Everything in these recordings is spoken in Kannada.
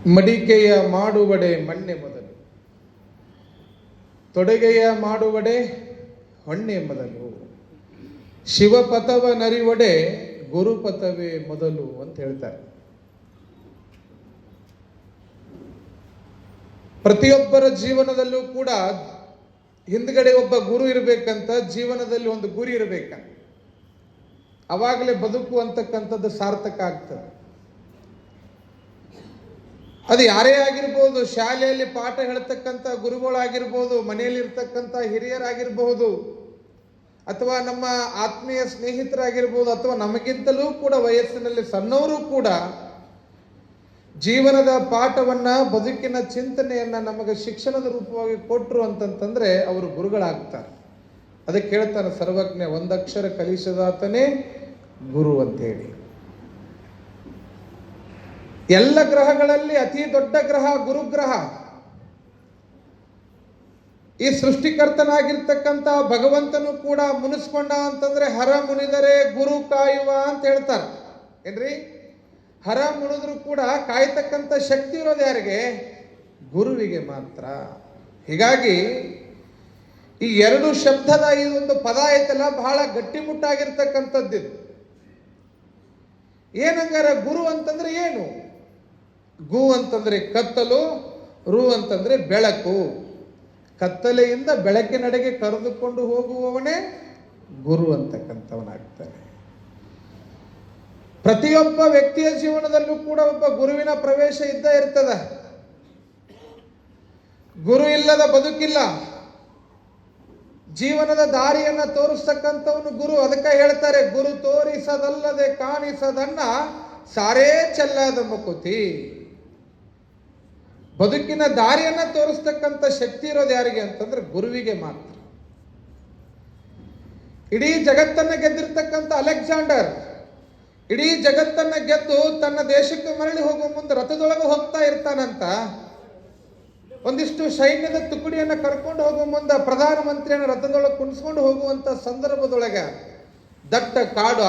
ಮಡಿಕೆಯ ಮಾಡುವಡೆ ಮಣ್ಣೆ ಮೊದಲು, ತೊಡಗೆಯ ಮಾಡುವಡೆ ಹೊಣ್ಣೆ ಮೊದಲು, ಶಿವಪಥವ ನರಿವಡೆ ಗುರುಪಥವೇ ಮೊದಲು ಅಂತ ಹೇಳ್ತಾರೆ. ಪ್ರತಿಯೊಬ್ಬರ ಜೀವನದಲ್ಲೂ ಕೂಡ ಹಿಂದ್ಗಡೆ ಒಬ್ಬ ಗುರು ಇರಬೇಕಂತ, ಜೀವನದಲ್ಲಿ ಒಂದು ಗುರಿ ಇರಬೇಕಂತ. ಅವಾಗಲೇ ಬದುಕು ಅಂತಕ್ಕಂಥದ್ದು ಸಾರ್ಥಕ ಆಗ್ತದೆ. ಅದು ಯಾರೇ ಆಗಿರ್ಬೋದು, ಶಾಲೆಯಲ್ಲಿ ಪಾಠ ಹೇಳ್ತಕ್ಕಂಥ ಗುರುಗಳಾಗಿರ್ಬೋದು, ಮನೆಯಲ್ಲಿರ್ತಕ್ಕಂಥ ಹಿರಿಯರಾಗಿರ್ಬಹುದು, ಅಥವಾ ನಮ್ಮ ಆತ್ಮೀಯ ಸ್ನೇಹಿತರಾಗಿರ್ಬೋದು, ಅಥವಾ ನಮಗಿಂತಲೂ ಕೂಡ ವಯಸ್ಸಿನಲ್ಲಿ ಸಣ್ಣವರು ಕೂಡ ಜೀವನದ ಪಾಠವನ್ನ, ಬದುಕಿನ ಚಿಂತನೆಯನ್ನ ನಮಗೆ ಶಿಕ್ಷಣದ ರೂಪವಾಗಿ ಕೊಟ್ಟರು ಅಂತಂತಂದ್ರೆ ಅವರು ಗುರುಗಳಾಗ್ತಾರೆ. ಅದಕ್ಕೆ ಹೇಳ್ತಾನೆ ಸರ್ವಜ್ಞ, ಒಂದಕ್ಷರ ಕಲಿಸದಾತನೇ ಗುರು ಅಂತೇಳಿ. ಎಲ್ಲ ಗ್ರಹಗಳಲ್ಲಿ ಅತಿ ದೊಡ್ಡ ಗ್ರಹ ಗುರುಗ್ರಹ. ಈ ಸೃಷ್ಟಿಕರ್ತನಾಗಿರ್ತಕ್ಕಂಥ ಭಗವಂತನು ಕೂಡ ಮುನಿಸ್ಕೊಂಡ ಅಂತಂದ್ರೆ ಹರ ಮುನಿದರೆ ಗುರು ಕಾಯುವ ಅಂತ ಹೇಳ್ತಾರೆ. ಏನ್ರಿ, ಹರ ಮುನಿದ್ರು ಕೂಡ ಕಾಯ್ತಕ್ಕಂಥ ಶಕ್ತಿ ಇರೋದು ಯಾರಿಗೆ? ಗುರುವಿಗೆ ಮಾತ್ರ. ಹೀಗಾಗಿ ಈ ಎರಡು ಶಬ್ದದ ಈ ಒಂದು ಪದ ಐತಲ್ಲ, ಬಹಳ ಗಟ್ಟಿಮುಟ್ಟಾಗಿರ್ತಕ್ಕಂಥದ್ದು. ಏನಂಗಾರ ಗುರು ಅಂತಂದ್ರೆ ಏನು? ಗು ಅಂತಂದ್ರೆ ಕತ್ತಲು, ರು ಅಂತಂದ್ರೆ ಬೆಳಕು. ಕತ್ತಲೆಯಿಂದ ಬೆಳಕಿನಡೆಗೆ ಕರೆದುಕೊಂಡು ಹೋಗುವವನೇ ಗುರು ಅಂತಕ್ಕಂಥವನಾಗ್ತಾನೆ. ಪ್ರತಿಯೊಬ್ಬ ವ್ಯಕ್ತಿಯ ಜೀವನದಲ್ಲೂ ಕೂಡ ಒಬ್ಬ ಗುರುವಿನ ಪ್ರವೇಶ ಇದ್ದ ಇರ್ತದ. ಗುರು ಇಲ್ಲದ ಬದುಕಿಲ್ಲ. ಜೀವನದ ದಾರಿಯನ್ನ ತೋರಿಸ್ತಕ್ಕಂಥವನು ಗುರು. ಅದಕ್ಕೆ ಹೇಳ್ತಾರೆ, ಗುರು ತೋರಿಸದಲ್ಲದೆ ಕಾಣಿಸದನ್ನ ಸಾರೇ ಚೆಲ್ಲದ ಮುಕುತಿ. ಬದುಕಿನ ದಾರಿಯನ್ನ ತೋರಿಸ್ತಕ್ಕಂಥ ಶಕ್ತಿ ಇರೋದು ಯಾರಿಗೆ ಅಂತಂದ್ರೆ ಗುರುವಿಗೆ ಮಾತ್ರ. ಇಡೀ ಜಗತ್ತನ್ನ ಗೆದ್ದಿರ್ತಕ್ಕಂಥ ಅಲೆಕ್ಸಾಂಡರ್ ಇಡೀ ಜಗತ್ತನ್ನ ಗೆದ್ದು ತನ್ನ ದೇಶಕ್ಕೆ ಮರಳಿ ಹೋಗುವ ಮುಂದೆ ರಥದೊಳಗೆ ಹೋಗ್ತಾ ಇರ್ತಾನಂತ. ಒಂದಿಷ್ಟು ಸೈನ್ಯದ ತುಕಡಿಯನ್ನ ಕರ್ಕೊಂಡು ಹೋಗುವ ಮುಂದೆ ಪ್ರಧಾನಮಂತ್ರಿಯನ್ನ ರಥದೊಳಗೆ ಕುಣಿಸ್ಕೊಂಡು ಹೋಗುವಂತ ಸಂದರ್ಭದೊಳಗೆ ದಟ್ಟ ಕಾಡು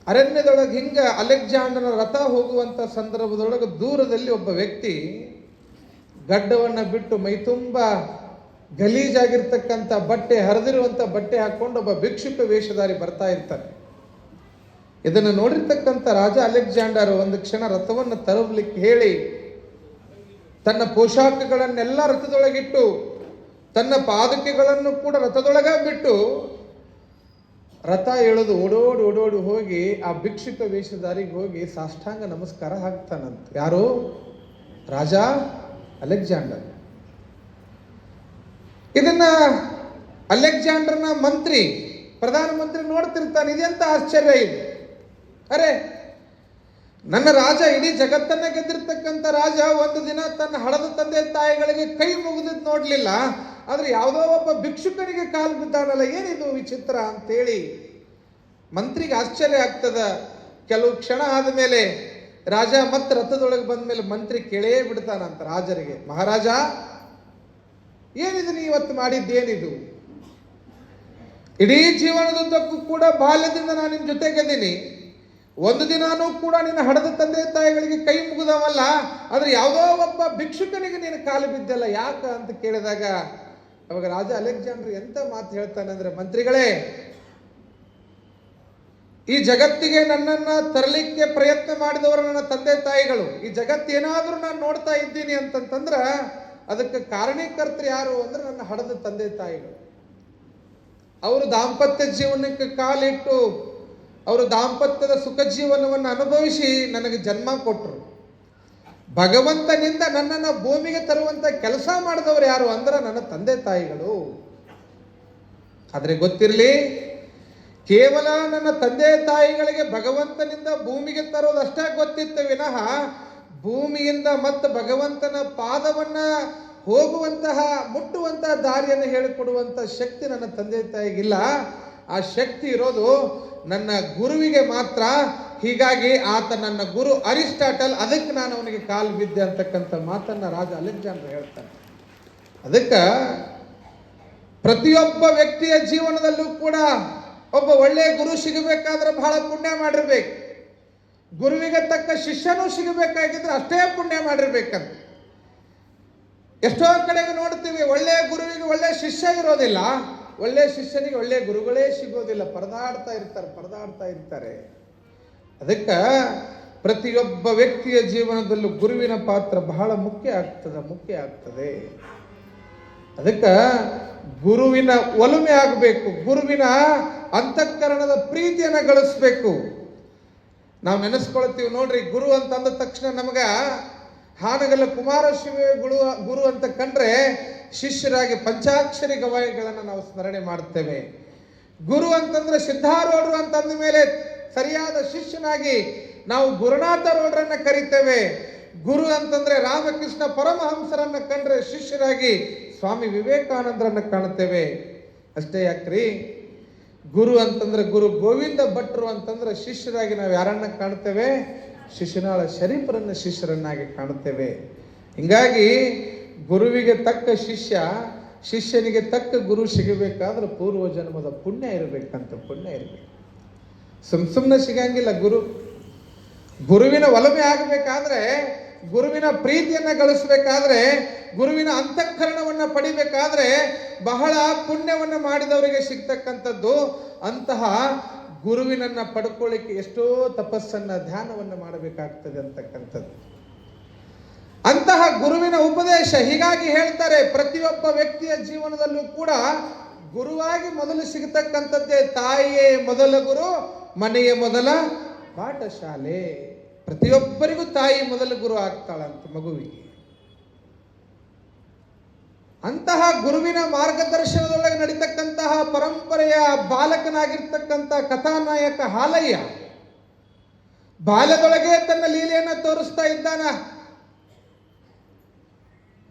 ಅರಣ್ಯದೊಳಗೆ ಹಿಂಗ ಅಲೆಕ್ಸಾಂಡರ್ನ ರಥ ಹೋಗುವಂತ ಸಂದರ್ಭದೊಳಗೆ ದೂರದಲ್ಲಿ ಒಬ್ಬ ವ್ಯಕ್ತಿ ಗಡ್ಡವನ್ನ ಬಿಟ್ಟು ಮೈತುಂಬ ಗಲೀಜಾಗಿರ್ತಕ್ಕಂಥ ಬಟ್ಟೆ, ಹರಿದಿರುವಂತ ಬಟ್ಟೆ ಹಾಕೊಂಡು ಒಬ್ಬ ಭಿಕ್ಷುಕ ವೇಷಧಾರಿ ಬರ್ತಾ ಇರ್ತಾನೆ. ಇದನ್ನು ನೋಡಿರ್ತಕ್ಕಂಥ ರಾಜ ಅಲೆಕ್ಸಾಂಡರ್ ಒಂದು ಕ್ಷಣ ರಥವನ್ನು ತರಲಿಕ್ಕೆ ಹೇಳಿ ತನ್ನ ಪೋಷಾಕಗಳನ್ನೆಲ್ಲ ರಥದೊಳಗಿಟ್ಟು ತನ್ನ ಪಾದಕೆಗಳನ್ನು ಕೂಡ ರಥದೊಳಗ ಬಿಟ್ಟು ರಥ ಎಳೆದು ಓಡೋಡಿ ಹೋಗಿ ಆ ಭಿಕ್ಷುಕ ವೇಷಧಾರಿಗೆ ಹೋಗಿ ಸಾಷ್ಟಾಂಗ ನಮಸ್ಕಾರ ಹಾಕ್ತಾನಂತ. ಯಾರು? ರಾಜ ಅಲೆಕ್ಸಾಂಡರ್. ಇದನ್ನ ಅಲೆಕ್ಸಾಂಡರ್ನ ಮಂತ್ರಿ, ಪ್ರಧಾನಮಂತ್ರಿ ನೋಡ್ತಿರ್ತಾನೆ. ಇದೆಂತ ಆಶ್ಚರ್ಯ ಇದು! ಅರೆ, ನನ್ನ ರಾಜ, ಇಡೀ ಜಗತ್ತನ್ನ ಗೆದ್ದಿರ್ತಕ್ಕಂಥ ರಾಜ, ಒಂದು ದಿನ ತನ್ನ ಹಳದ ತಂದೆ ತಾಯಿಗಳಿಗೆ ಕೈ ಮುಗಿದ್ ನೋಡ್ಲಿಲ್ಲ, ಆದ್ರೆ ಯಾವುದೋ ಒಬ್ಬ ಭಿಕ್ಷುಕನಿಗೆ ಕಾಲು ಬಿದ್ದಾನಲ್ಲ, ಏನಿದು ವಿಚಿತ್ರ ಅಂತೇಳಿ ಮಂತ್ರಿಗೆ ಆಶ್ಚರ್ಯ ಆಗ್ತದ. ಕೆಲವು ಕ್ಷಣ ಆದ್ಮೇಲೆ ರಾಜ ಮತ್ತೆ ರಥದೊಳಗೆ ಬಂದ ಮೇಲೆ ಮಂತ್ರಿ ಕೇಳೇ ಬಿಡ್ತಾನಂತ ರಾಜರಿಗೆ, ಮಹಾರಾಜ, ಏನಿದು ನೀವು ಇವತ್ತು ಮಾಡಿದ್ದೇನಿದು? ಇಡೀ ಜೀವನದುದ್ದಕ್ಕೂ ಕೂಡ ಬಾಲ್ಯದಿಂದ ನಾನು ನಿನ್ನ ಜೊತೆಗಿದ್ದೀನಿ, ಒಂದು ದಿನಾನೂ ಕೂಡ ನಿನ್ನ ಹಡದ ತಂದೆ ತಾಯಿಗಳಿಗೆ ಕೈ ಮುಗಿದವಲ್ಲ, ಆದ್ರೆ ಯಾವುದೋ ಒಬ್ಬ ಭಿಕ್ಷುಕನಿಗೆ ನೀನು ಕಾಲು ಬಿದ್ದಲ್ಲ, ಯಾಕ ಅಂತ ಕೇಳಿದಾಗ ಅವಾಗ ರಾಜ ಅಲೆಕ್ಸಾಂಡರ್ ಎಂತ ಮಾತು ಹೇಳ್ತಾನೆ ಅಂದ್ರೆ, ಮಂತ್ರಿಗಳೇ, ಈ ಜಗತ್ತಿಗೆ ನನ್ನನ್ನ ತರಲಿಕ್ಕೆ ಪ್ರಯತ್ನ ಮಾಡಿದವರು ನನ್ನ ತಂದೆ ತಾಯಿಗಳು. ಈ ಜಗತ್ತೇನಾದ್ರೂ ನಾನು ನೋಡ್ತಾ ಇದ್ದೀನಿ ಅಂತಂತಂದ್ರ ಅದಕ್ಕೆ ಕಾರಣೀಕರ್ತರು ಯಾರು ಅಂದ್ರೆ ನನ್ನ ಹಡದ ತಂದೆ ತಾಯಿಗಳು. ಅವರು ದಾಂಪತ್ಯ ಜೀವನಕ್ಕೆ ಕಾಲಿಟ್ಟು ಅವರು ದಾಂಪತ್ಯದ ಸುಖ ಜೀವನವನ್ನು ಅನುಭವಿಸಿ ನನಗೆ ಜನ್ಮ ಕೊಟ್ಟರು. ಭಗವಂತನಿಂದ ನನ್ನನ್ನು ಭೂಮಿಗೆ ತರುವಂತ ಕೆಲಸ ಮಾಡಿದವರು ಯಾರು ಅಂದ್ರೆ ನನ್ನ ತಂದೆ ತಾಯಿಗಳು. ಆದ್ರೆ ಗೊತ್ತಿರಲಿ, ಕೇವಲ ನನ್ನ ತಂದೆ ತಾಯಿಗಳಿಗೆ ಭಗವಂತನಿಂದ ಭೂಮಿಗೆ ತರೋದಷ್ಟೇ ಗೊತ್ತಿತ್ತು ವಿನಃ ಭೂಮಿಯಿಂದ ಮತ್ತು ಭಗವಂತನ ಪಾದವನ್ನ ಹೋಗುವಂತಹ ಮುಟ್ಟುವಂತಹ ದಾರಿಯನ್ನು ಹೇಳಿಕೊಡುವಂತ ಶಕ್ತಿ ನನ್ನ ತಂದೆ ತಾಯಿಗಿಲ್ಲ. ಆ ಶಕ್ತಿ ಇರೋದು ನನ್ನ ಗುರುವಿಗೆ ಮಾತ್ರ. ಹೀಗಾಗಿ ಆತ ನನ್ನ ಗುರು ಅರಿಸ್ಟಾಟಲ್, ಅದಕ್ಕೆ ನಾನು ಅವನಿಗೆ ಕಾಲು ಬಿದ್ದೆ ಅಂತಕ್ಕಂಥ ಮಾತನ್ನ ರಾಜ ಅಲೆಕ್ಸಾಂಡರ್ ಹೇಳ್ತಾನೆ. ಅದಕ್ಕೆ ಪ್ರತಿಯೊಬ್ಬ ವ್ಯಕ್ತಿಯ ಜೀವನದಲ್ಲೂ ಕೂಡ ಒಬ್ಬ ಒಳ್ಳೆಯ ಗುರು ಸಿಗಬೇಕಾದ್ರೆ ಬಹಳ ಪುಣ್ಯ ಮಾಡಿರ್ಬೇಕು. ಗುರುವಿಗೆ ತಕ್ಕ ಶಿಷ್ಯನೂ ಸಿಗಬೇಕಾಗಿದ್ರೆ ಅಷ್ಟೇ ಪುಣ್ಯ ಮಾಡಿರ್ಬೇಕಂತ. ಎಷ್ಟೋ ಕಡೆಗೆ ನೋಡ್ತೀವಿ, ಒಳ್ಳೆ ಗುರುವಿಗೆ ಒಳ್ಳೆ ಶಿಷ್ಯ ಇರೋದಿಲ್ಲ, ಒಳ್ಳೆ ಶಿಷ್ಯನಿಗೆ ಒಳ್ಳೆ ಗುರುಗಳೇ ಸಿಗೋದಿಲ್ಲ. ಪರದಾಡ್ತಾ ಇರ್ತಾರೆ. ಅದಕ್ಕೆ ಪ್ರತಿಯೊಬ್ಬ ವ್ಯಕ್ತಿಯ ಜೀವನದಲ್ಲೂ ಗುರುವಿನ ಪಾತ್ರ ಬಹಳ ಮುಖ್ಯ ಆಗ್ತದೆ. ಅದಕ್ಕೆ ಗುರುವಿನ ಒಲುಮೆ ಆಗಬೇಕು, ಗುರುವಿನ ಅಂತಃಕರಣದ ಪ್ರೀತಿಯನ್ನು ಗಳಿಸ್ಬೇಕು. ನಾವು ನೆನೆಸ್ಕೊಳ್ತೀವಿ ನೋಡ್ರಿ, ಗುರು ಅಂತ ಅಂದ ತಕ್ಷಣ ನಮಗ ಹಾನಗಲ್ಲ ಕುಮಾರಶಿವ ಗುರು ಅಂತ ಕಂಡ್ರೆ ಶಿಷ್ಯರಾಗಿ ಪಂಚಾಕ್ಷರಿ ಗವಾಯಿಗಳನ್ನು ನಾವು ಸ್ಮರಣೆ ಮಾಡ್ತೇವೆ. ಗುರು ಅಂತಂದ್ರೆ ಸಿದ್ಧಾರೂಢರು ಅಂತಂದ ಮೇಲೆ ಸರಿಯಾದ ಶಿಷ್ಯನಾಗಿ ನಾವು ಗುರುನಾಥರೂಢರನ್ನ ಕರಿತೇವೆ. ಗುರು ಅಂತಂದ್ರೆ ರಾಮಕೃಷ್ಣ ಪರಮಹಂಸರನ್ನ ಕಂಡ್ರೆ ಶಿಷ್ಯರಾಗಿ ಸ್ವಾಮಿ ವಿವೇಕಾನಂದರನ್ನ ಕಾಣುತ್ತೇವೆ. ಅಷ್ಟೇ ಯಾಕ್ರಿ, ಗುರು ಅಂತಂದ್ರೆ ಗುರು ಗೋವಿಂದ ಭಟ್ರು ಅಂತಂದ್ರೆ ಶಿಷ್ಯರಾಗಿ ನಾವು ಯಾರನ್ನ ಕಾಣುತ್ತೇವೆ? ಶಿಶುನಾಳ ಶರೀಫರನ್ನ ಶಿಷ್ಯರನ್ನಾಗಿ ಕಾಣುತ್ತೇವೆ. ಹಿಂಗಾಗಿ ಗುರುವಿಗೆ ತಕ್ಕ ಶಿಷ್ಯ, ಶಿಷ್ಯನಿಗೆ ತಕ್ಕ ಗುರು ಸಿಗಬೇಕಾದ್ರೆ ಪೂರ್ವ ಜನ್ಮದ ಪುಣ್ಯ ಇರಬೇಕು. ಸುಮ್ಮನೆ ಸಿಗಂಗಿಲ್ಲ. ಗುರುವಿನ ಒಲಮೆ ಆಗಬೇಕಾದ್ರೆ, ಗುರುವಿನ ಪ್ರೀತಿಯನ್ನ ಗಳಿಸಬೇಕಾದ್ರೆ, ಗುರುವಿನ ಅಂತಃಕರಣವನ್ನ ಪಡಿಬೇಕಾದ್ರೆ ಬಹಳ ಪುಣ್ಯವನ್ನ ಮಾಡಿದವರಿಗೆ ಸಿಗ್ತಕ್ಕಂಥದ್ದು. ಅಂತಹ ಗುರುವಿನನ್ನ ಪಡ್ಕೊಳ್ಳಿಕ್ಕೆ ಎಷ್ಟೋ ತಪಸ್ಸನ್ನ ಧ್ಯಾನವನ್ನ ಮಾಡಬೇಕಾಗ್ತದೆ ಅಂತಕ್ಕಂಥದ್ದು. ಅಂತಹ ಗುರುವಿನ ಉಪದೇಶ, ಹೀಗಾಗಿ ಹೇಳ್ತಾರೆ ಪ್ರತಿಯೊಬ್ಬ ವ್ಯಕ್ತಿಯ ಜೀವನದಲ್ಲೂ ಕೂಡ ಗುರುವಾಗಿ ಮೊದಲು ಸಿಗತಕ್ಕಂಥದ್ದೇ ತಾಯಿಯೇ ಮೊದಲ ಗುರು, ಮನೆಯ ಮೊದಲ ಪಾಠಶಾಲೆ. ಪ್ರತಿಯೊಬ್ಬರಿಗೂ ತಾಯಿ ಮೊದಲ ಗುರು ಆಗ್ತಾಳಂತ ಮಗುವಿಗೆ. ಅಂತಹ ಗುರುವಿನ ಮಾರ್ಗದರ್ಶನದೊಳಗೆ ನಡೀತಕ್ಕಂತಹ ಪರಂಪರೆಯ ಬಾಲಕನಾಗಿರ್ತಕ್ಕಂಥ ಕಥಾನಾಯಕ ಹಾಲಯ್ಯ ಬಾಲ್ಯದೊಳಗೆ ತನ್ನ ಲೀಲೆಯನ್ನ ತೋರಿಸ್ತಾ ಇದ್ದಾನ.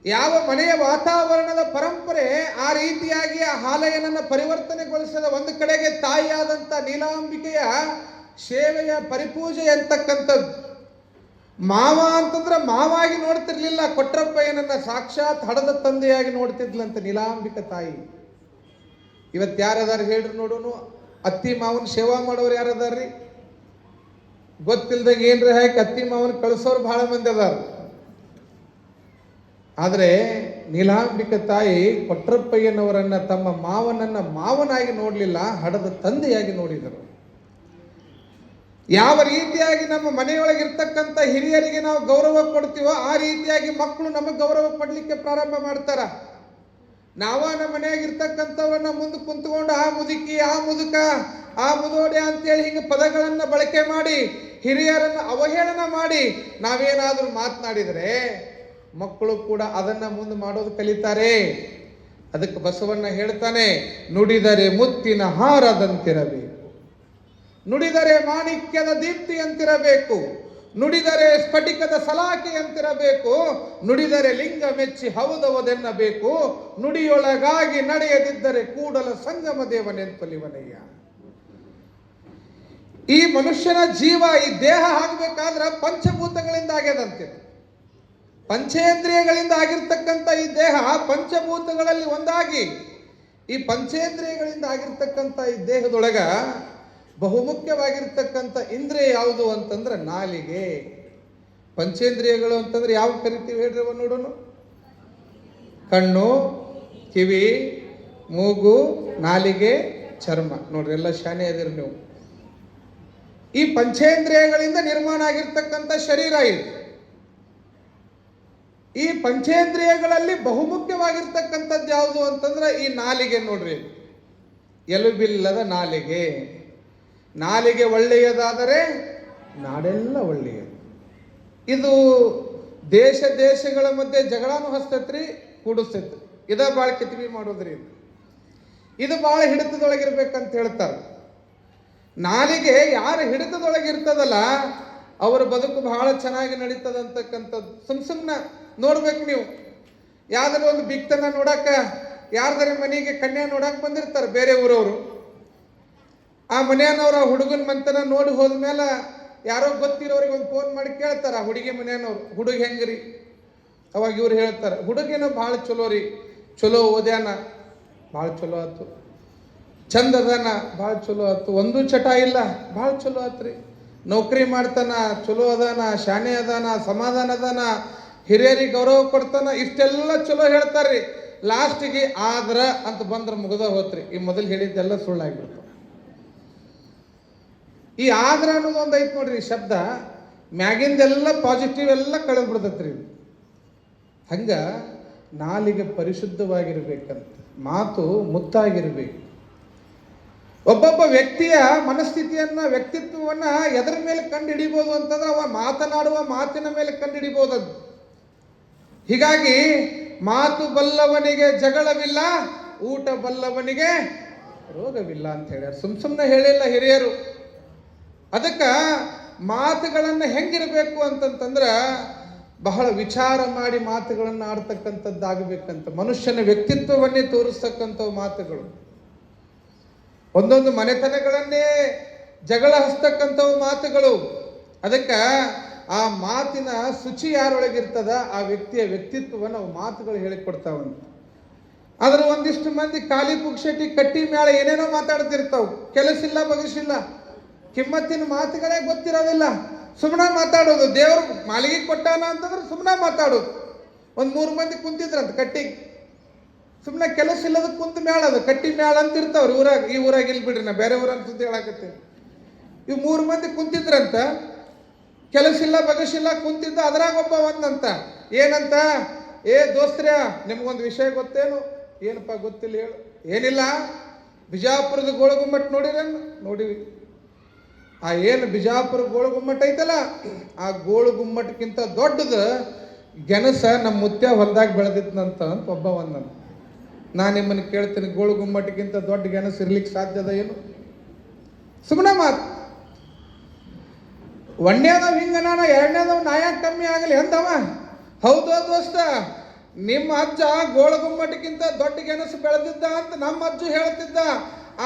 ಯಾವ ಮನೆಯ ವಾತಾವರಣದ ಪರಂಪರೆ ಆ ರೀತಿಯಾಗಿ ಆ ಹಾಲಯ್ಯನನ್ನ ಪರಿವರ್ತನೆಗೊಳಿಸದ, ಒಂದು ಕಡೆಗೆ ತಾಯಿಯಾದಂಥ ನೀಲಾಂಬಿಕೆಯ ಸೇವೆಯ ಪರಿಪೂಜೆ ಅಂತಕ್ಕಂಥದ್ದು. ಮಾವ ಅಂತಂದ್ರೆ ಮಾವಾಗಿ ನೋಡ್ತಿರ್ಲಿಲ್ಲ, ಕೊಟ್ರಪ್ಪಯ್ಯನನ್ನ ಸಾಕ್ಷಾತ್ ಹಡದ ತಂದೆಯಾಗಿ ನೋಡ್ತಿದ್ಲಂತ ನೀಲಾಂಬಿಕ ತಾಯಿ. ಇವತ್ತು ಯಾರದಾರ ಹೇಳ್ರಿ ನೋಡೋನು, ಅತ್ತಿ ಮಾವನ ಸೇವಾ ಮಾಡೋರು ಯಾರದಾರ್ರಿ? ಗೊತ್ತಿಲ್ದಂಗೆ ಏನ್ರಿ ಹಾಕಿ ಅತ್ತಿ ಮಾವನ ಕಳಿಸೋರು ಬಹಳ ಮಂದಿ ಅದಾರ. ಆದರೆ ನೀಲಾಂಬಿಕ ತಾಯಿ ಕೊಟ್ರಪ್ಪಯ್ಯನವರನ್ನ ತಮ್ಮ ಮಾವನನ್ನ ಮಾವನಾಗಿ ನೋಡಲಿಲ್ಲ, ಹಡದ ತಂದೆಯಾಗಿ ನೋಡಿದರು. ಯಾವ ರೀತಿಯಾಗಿ ನಮ್ಮ ಮನೆಯೊಳಗಿರ್ತಕ್ಕಂಥ ಹಿರಿಯರಿಗೆ ನಾವು ಗೌರವ ಕೊಡ್ತೀವೋ ಆ ರೀತಿಯಾಗಿ ಮಕ್ಕಳು ನಮಗೆ ಗೌರವ ಕೊಡ್ಲಿಕ್ಕೆ ಪ್ರಾರಂಭ ಮಾಡ್ತಾರ. ನಾವ ನಮ್ಮ ಮನೆಯಾಗಿರ್ತಕ್ಕಂಥವ್ರನ್ನ ಮುಂದೆ ಕುಂತ್ಕೊಂಡು ಆ ಮುದುಕಿ, ಆ ಮುದುಕ, ಆ ಮುದೋಡೆ ಅಂತೇಳಿ ಹಿಂಗೆ ಪದಗಳನ್ನ ಬಳಕೆ ಮಾಡಿ ಹಿರಿಯರನ್ನ ಅವಹೇಳನ ಮಾಡಿ ನಾವೇನಾದ್ರೂ ಮಾತನಾಡಿದರೆ ಮಕ್ಕಳು ಕೂಡ ಅದನ್ನ ಮುಂದೆ ಮಾಡೋದು ಕಲಿತಾರೆ. ಅದಕ್ಕೆ ಬಸವಣ್ಣ ಹೇಳ್ತಾನೆ, ನುಡಿದರೆ ಮುತ್ತಿನ ಹಾರದಂತಿರಬೇಕು, ನುಡಿದರೆ ಮಾಣಿಕ್ಯದ ದೀಪ್ತಿಯಂತಿರಬೇಕು, ನುಡಿದರೆ ಸ್ಫಟಿಕದ ಸಲಾಕೆಯಂತಿರಬೇಕು, ನುಡಿದರೆ ಲಿಂಗ ಮೆಚ್ಚಿ ಹೌದವದೆನ್ನಬೇಕು, ನುಡಿಯೊಳಗಾಗಿ ನಡೆಯದಿದ್ದರೆ ಕೂಡಲ ಸಂಗಮ ದೇವನೆಂತಲಿವನಯ್ಯ. ಈ ಮನುಷ್ಯನ ಜೀವ, ಈ ದೇಹ ಆಗಬೇಕಾದ್ರೆ ಪಂಚಭೂತಗಳಿಂದ ಆಗ್ಯದಂತೆ. ಪಂಚೇಂದ್ರಿಯಗಳಿಂದ ಆಗಿರ್ತಕ್ಕಂಥ ಈ ದೇಹ ಪಂಚಭೂತಗಳಲ್ಲಿ ಒಂದಾಗಿ, ಈ ಪಂಚೇಂದ್ರಿಯಗಳಿಂದ ಆಗಿರ್ತಕ್ಕಂಥ ಈ ದೇಹದೊಳಗ ಬಹುಮುಖ್ಯವಾಗಿರ್ತಕ್ಕಂಥ ಇಂದ್ರಿಯ ಯಾವುದು ಅಂತಂದ್ರೆ ನಾಲಿಗೆ. ಪಂಚೇಂದ್ರಿಯಗಳು ಅಂತಂದ್ರೆ ಯಾವ ಕರಿತೀವಿ ಹೇಳ್ರಿ ನೋಡೋಣ? ಕಣ್ಣು, ಕಿವಿ, ಮೂಗು, ನಾಲಿಗೆ, ಚರ್ಮ. ನೋಡ್ರಿ, ಎಲ್ಲ ಶಾನೆ ಅದಿರಿ ನೀವು. ಈ ಪಂಚೇಂದ್ರಿಯಗಳಿಂದ ನಿರ್ಮಾಣ ಆಗಿರ್ತಕ್ಕಂಥ ಶರೀರ ಇದು. ಈ ಪಂಚೇಂದ್ರಿಯಗಳಲ್ಲಿ ಬಹುಮುಖ್ಯವಾಗಿರ್ತಕ್ಕಂಥದ್ದು ಯಾವುದು ಅಂತಂದ್ರೆ ಈ ನಾಲಿಗೆ. ನೋಡ್ರಿ, ಎಲುಬಿಲ್ಲದ ನಾಲಿಗೆ. ನಾಲಿಗೆ ಒಳ್ಳೆಯದಾದರೆ ನಾಡೆಲ್ಲ ಒಳ್ಳೆಯದು. ಇದು ದೇಶಗಳ ಮಧ್ಯೆ ಜಗಳಾನು ಹಸ್ತತ್ರಿ, ಕೂಡಿಸ್ತೈತಿ. ಇದ ಭಾಳ ಕಿತ್ವಿ ಮಾಡೋದ್ರಿ. ಇದು ಭಾಳ ಹಿಡಿತದೊಳಗಿರ್ಬೇಕಂತ ಹೇಳ್ತಾರೆ. ನಾಲಿಗೆ ಯಾರು ಹಿಡಿತದೊಳಗಿರ್ತದಲ್ಲ ಅವರ ಬದುಕು ಬಹಳ ಚೆನ್ನಾಗಿ ನಡೀತದಂತಕ್ಕಂಥದ್ದು. ಸುಮ್ಮನೆ ನೋಡ್ಬೇಕು ನೀವು. ಯಾವ್ದಾರ ಒಂದು ಬಿಕ್ತನ ನೋಡಕ್ಕ ಯಾರ್ದಾರ ಮನೆಗೆ ಕನ್ಯಾ ನೋಡಕ್ ಬಂದಿರ್ತಾರೆ ಬೇರೆ ಊರವರು. ಆ ಮನೆಯವ್ರ ಹುಡುಗನ ಮಂತನ ನೋಡಿ ಹೋದ್ಮೇಲೆ ಯಾರೋ ಗೊತ್ತಿರೋರಿಗೆ ಒಂದು ಫೋನ್ ಮಾಡಿ ಕೇಳ್ತಾರ, ಹುಡುಗಿ ಮನೆಯವ್ರು, ಹುಡುಗ ಹೆಂಗ್ರಿ? ಅವಾಗ ಇವ್ರು ಹೇಳ್ತಾರೆ, ಹುಡುಗಿನ ಭಾಳ ಚಲೋ ರೀ, ಚಲೋ ಓದ್ಯಾನ, ಭಾಳ ಚಲೋ ಆಯ್ತು. ಚಂದ ಅದಾನ, ಭಾಳ ಚಲೋ ಆಯ್ತು. ಒಂದು ಚಟ ಇಲ್ಲ, ಭಾಳ ಚಲೋ ಆತ್ರಿ. ನೌಕರಿ ಮಾಡ್ತಾನ, ಚಲೋ ಅದಾನ, ಶಾನೆ ಅದಾನ, ಸಮಾಧಾನ ಅದಾನ, ಹಿರಿಯರಿಗೆ ಗೌರವ ಕೊಡ್ತಾನ, ಇಷ್ಟೆಲ್ಲ ಚಲೋ ಹೇಳ್ತಾರ್ರಿ. ಲಾಸ್ಟಿಗೆ ಆದ್ರ ಅಂತ ಬಂದ್ರೆ ಮುಗಿದ ಹೋತ್ರಿ. ಈ ಮೊದಲು ಹೇಳಿದ್ದೆಲ್ಲ ಸುಳ್ಳಾಗಿಬಿಡ್ತು. ಈ ಆದ್ರ ಅನ್ನೋದು ಒಂದು ಐತ್ ನೋಡ್ರಿ ಶಬ್ದ, ಮ್ಯಾಗಿಂದೆಲ್ಲ ಪಾಸಿಟಿವ್ ಎಲ್ಲ ಕಳೆದು ಬಿಡ್ತೈತ್ರಿ. ಹಂಗ ನಾಲಿಗೆ ಪರಿಶುದ್ಧವಾಗಿರ್ಬೇಕಂತ, ಮಾತು ಮುತ್ತಾಗಿರ್ಬೇಕು. ಒಬ್ಬೊಬ್ಬ ವ್ಯಕ್ತಿಯ ಮನಸ್ಥಿತಿಯನ್ನ, ವ್ಯಕ್ತಿತ್ವವನ್ನ ಎದರ ಮೇಲೆ ಕಂಡು ಹಿಡಿಬೋದು ಅಂತಂದ್ರೆ ಅವ ಮಾತನಾಡುವ ಮಾತಿನ ಮೇಲೆ ಕಂಡು ಹಿಡಿಬೋದದು. ಹೀಗಾಗಿ ಮಾತು ಬಲ್ಲವನಿಗೆ ಜಗಳವಿಲ್ಲ, ಊಟ ಬಲ್ಲವನಿಗೆ ರೋಗವಿಲ್ಲ ಅಂತ ಹೇಳ್ಯಾರ. ಸುಮ್ಮನೆ ಹೇಳಿಲ್ಲ ಹಿರಿಯರು. ಅದಕ್ಕೆ ಮಾತುಗಳನ್ನು ಹೆಂಗಿರಬೇಕು ಅಂತಂತಂದ್ರೆ ಬಹಳ ವಿಚಾರ ಮಾಡಿ ಮಾತುಗಳನ್ನು ಆಡ್ತಕ್ಕಂಥದ್ದಾಗಬೇಕಂತ. ಮನುಷ್ಯನ ವ್ಯಕ್ತಿತ್ವವನ್ನೇ ತೋರಿಸ್ತಕ್ಕಂಥ ಮಾತುಗಳು. ಒಂದೊಂದು ಮನೆತನಗಳನ್ನೇ ಜಗಳ ಹಸ್ತಕ್ಕಂಥವು ಮಾತುಗಳು. ಅದಕ್ಕೆ ಆ ಮಾತಿನ ಶುಚಿ ಯಾರೊಳಗಿರ್ತದ ಆ ವ್ಯಕ್ತಿಯ ವ್ಯಕ್ತಿತ್ವವನ್ನು ಅವು ಮಾತುಗಳು ಹೇಳಿಕೊಡ್ತಾವಂತ. ಆದ್ರೆ ಒಂದಿಷ್ಟು ಮಂದಿ ಖಾಲಿ ಪುಕ್ಷಟಿ ಕಟ್ಟಿ ಮ್ಯಾಲ ಏನೇನೋ ಮಾತಾಡ್ತಿರ್ತಾವ. ಕೆಲಸಿಲ್ಲ ಬಗಸಿಲ್ಲ, ಕಿಮ್ಮತ್ತಿನ ಮಾತುಗಳೇ ಗೊತ್ತಿರೋದಿಲ್ಲ, ಸುಮ್ಮನೆ ಮಾತಾಡೋದು. ದೇವರು ಮಾಲಿಗೆ ಕೊಟ್ಟಾನ ಅಂತಂದ್ರೆ ಸುಮ್ಮನೆ ಮಾತಾಡೋದು. ಒಂದು 3 ಮಂದಿ ಕುಂತಿದ್ರಂತ ಕಟ್ಟಿಗೆ, ಸುಮ್ಮನೆ ಕೆಲಸ ಇಲ್ಲದ ಕುಂತ ಮ್ಯಾಳ, ಅದು ಕಟ್ಟಿ ಮ್ಯಾಳ ಅಂತ ಇರ್ತಾವ್ರಿ ಊರಾಗ. ಈ ಊರಾಗ ಇಲ್ಲಿ ಬಿಡ್ರಿ, ನಾ ಬೇರೆ ಊರ ಸುದ್ದಿ ಹೇಳಾಕತ್ತೀನಿ. ಇವು 3 ಮಂದಿ ಕುಂತಿದ್ರಂತ, ಕೆಲಸ ಇಲ್ಲ ಬಗಸಿಲ್ಲ ಕುಂತಿದ್ದ. ಅದ್ರಾಗ ಒಬ್ಬ ಒಂದಂತ, ಏನಂತ, ಏ ದೋಸ್ತ್ರ್ಯ, ನಿಮ್ಗೊಂದು ವಿಷಯ ಗೊತ್ತೇನು? ಏನಪ್ಪ ಗೊತ್ತಿಲ್ಲ ಹೇಳು. ಏನಿಲ್ಲ, ಬಿಜಾಪುರದ ಗೋಳಗುಮ್ಮಟ್ ನೋಡಿರೇನು? ನೋಡಿವಿ. ಆ ಏನು ಬಿಜಾಪುರ ಗೋಳಗುಮ್ಮಟ್ ಐತಲ್ಲ, ಆ ಗೋಳಗುಮ್ಮಟ್ಗಿಂತ ದೊಡ್ಡದು ಗೆಣಸ ನಮ್ಮ ಮುತ್ಯ ಹೊಲದಾಗ ಬೆಳೆದಿತ್ತಂತ ಅಂತ ಒಬ್ಬ ಒಂದಂತ. ನಾನು ನಿಮ್ಮನ್ನು ಕೇಳ್ತೀನಿ, ಗೋಳಗುಮ್ಮಟ್ಗಿಂತ ದೊಡ್ಡ ಗೆಣಸು ಇರ್ಲಿಕ್ಕೆ ಸಾಧ್ಯದ ಏನು? ಸುಮ್ಮನೆ ಮಾತು. ಒಂದನೇದವ್ ಹಿಂಗನಾನ, ಎರಡನೇದವ್ ನಾಯಕ ಕಮ್ಮಿ ಆಗಲಿ ಅಂದವ. ಹೌದೋ ದೋಸ್ತ, ನಿಮ್ಮ ಅಜ್ಜ ಗೋಳಗುಮ್ಮಟಕ್ಕಿಂತ ದೊಡ್ಡ ಗೆಣಸು ಬೆಳೆದಿದ್ದ ಅಂತ ನಮ್ಮ ಅಜ್ಜು ಹೇಳ್ತಿದ್ದ.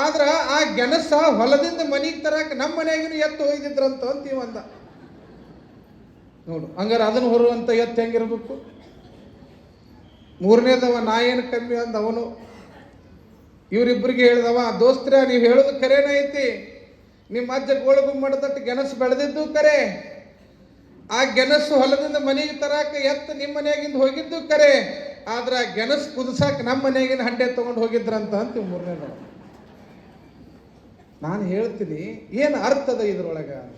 ಆದ್ರ ಆ ಗೆಣಸ ಹೊಲದಿಂದ ಮನೆಗೆ ತರಕ ನಮ್ಮ ಮನೆಯಾಗಿನ ಎತ್ತು ಹೋಗಿದ್ರಂತ ಅಂತೀವಂದ. ನೋಡು, ಹಂಗಾರೆ ಅದನ್ನು ಹೊರುವಂತ ಎತ್ತು ಹೆಂಗಿರ್ಬೇಕು? 3ನೇದವ ನಾ ಏನು ಕಮ್ಮಿ ಅಂದ ಅವನು. ಇವರಿಬ್ಬರಿಗೆ ಹೇಳಿದವ, ದೋಸ್ತ್ರ ನೀವು ಹೇಳೋದು ಕರೇನ ಐತಿ. ನಿಮ್ಮ ಅಜ್ಜ ಗೋಳಗುಮ್ಮಟದಟ್ಟು ಗೆಣಸು ಬೆಳೆದಿದ್ದು ಕರೆ, ಆ ಗೆಣಸು ಹೊಲದಿಂದ ಮನೆಗೆ ತರಾಕ ಎತ್ತು ನಿಮ್ಮ ಮನೆಯಾಗಿಂದ ಹೋಗಿದ್ದು ಕರೆ, ಆದ್ರ ಗೆಣಸು ಕುದಿಸಾಕ ನಮ್ಮ ಮನೆಯಾಗಿನ ಹಂಡೆ ತಗೊಂಡು ಹೋಗಿದ್ರಂತ ಅಂತೀವಿ 3ನೇದವ. ನಾನು ಹೇಳ್ತೀನಿ, ಏನು ಅರ್ಥದ ಇದ್ರೊಳಗ ಅಂತ.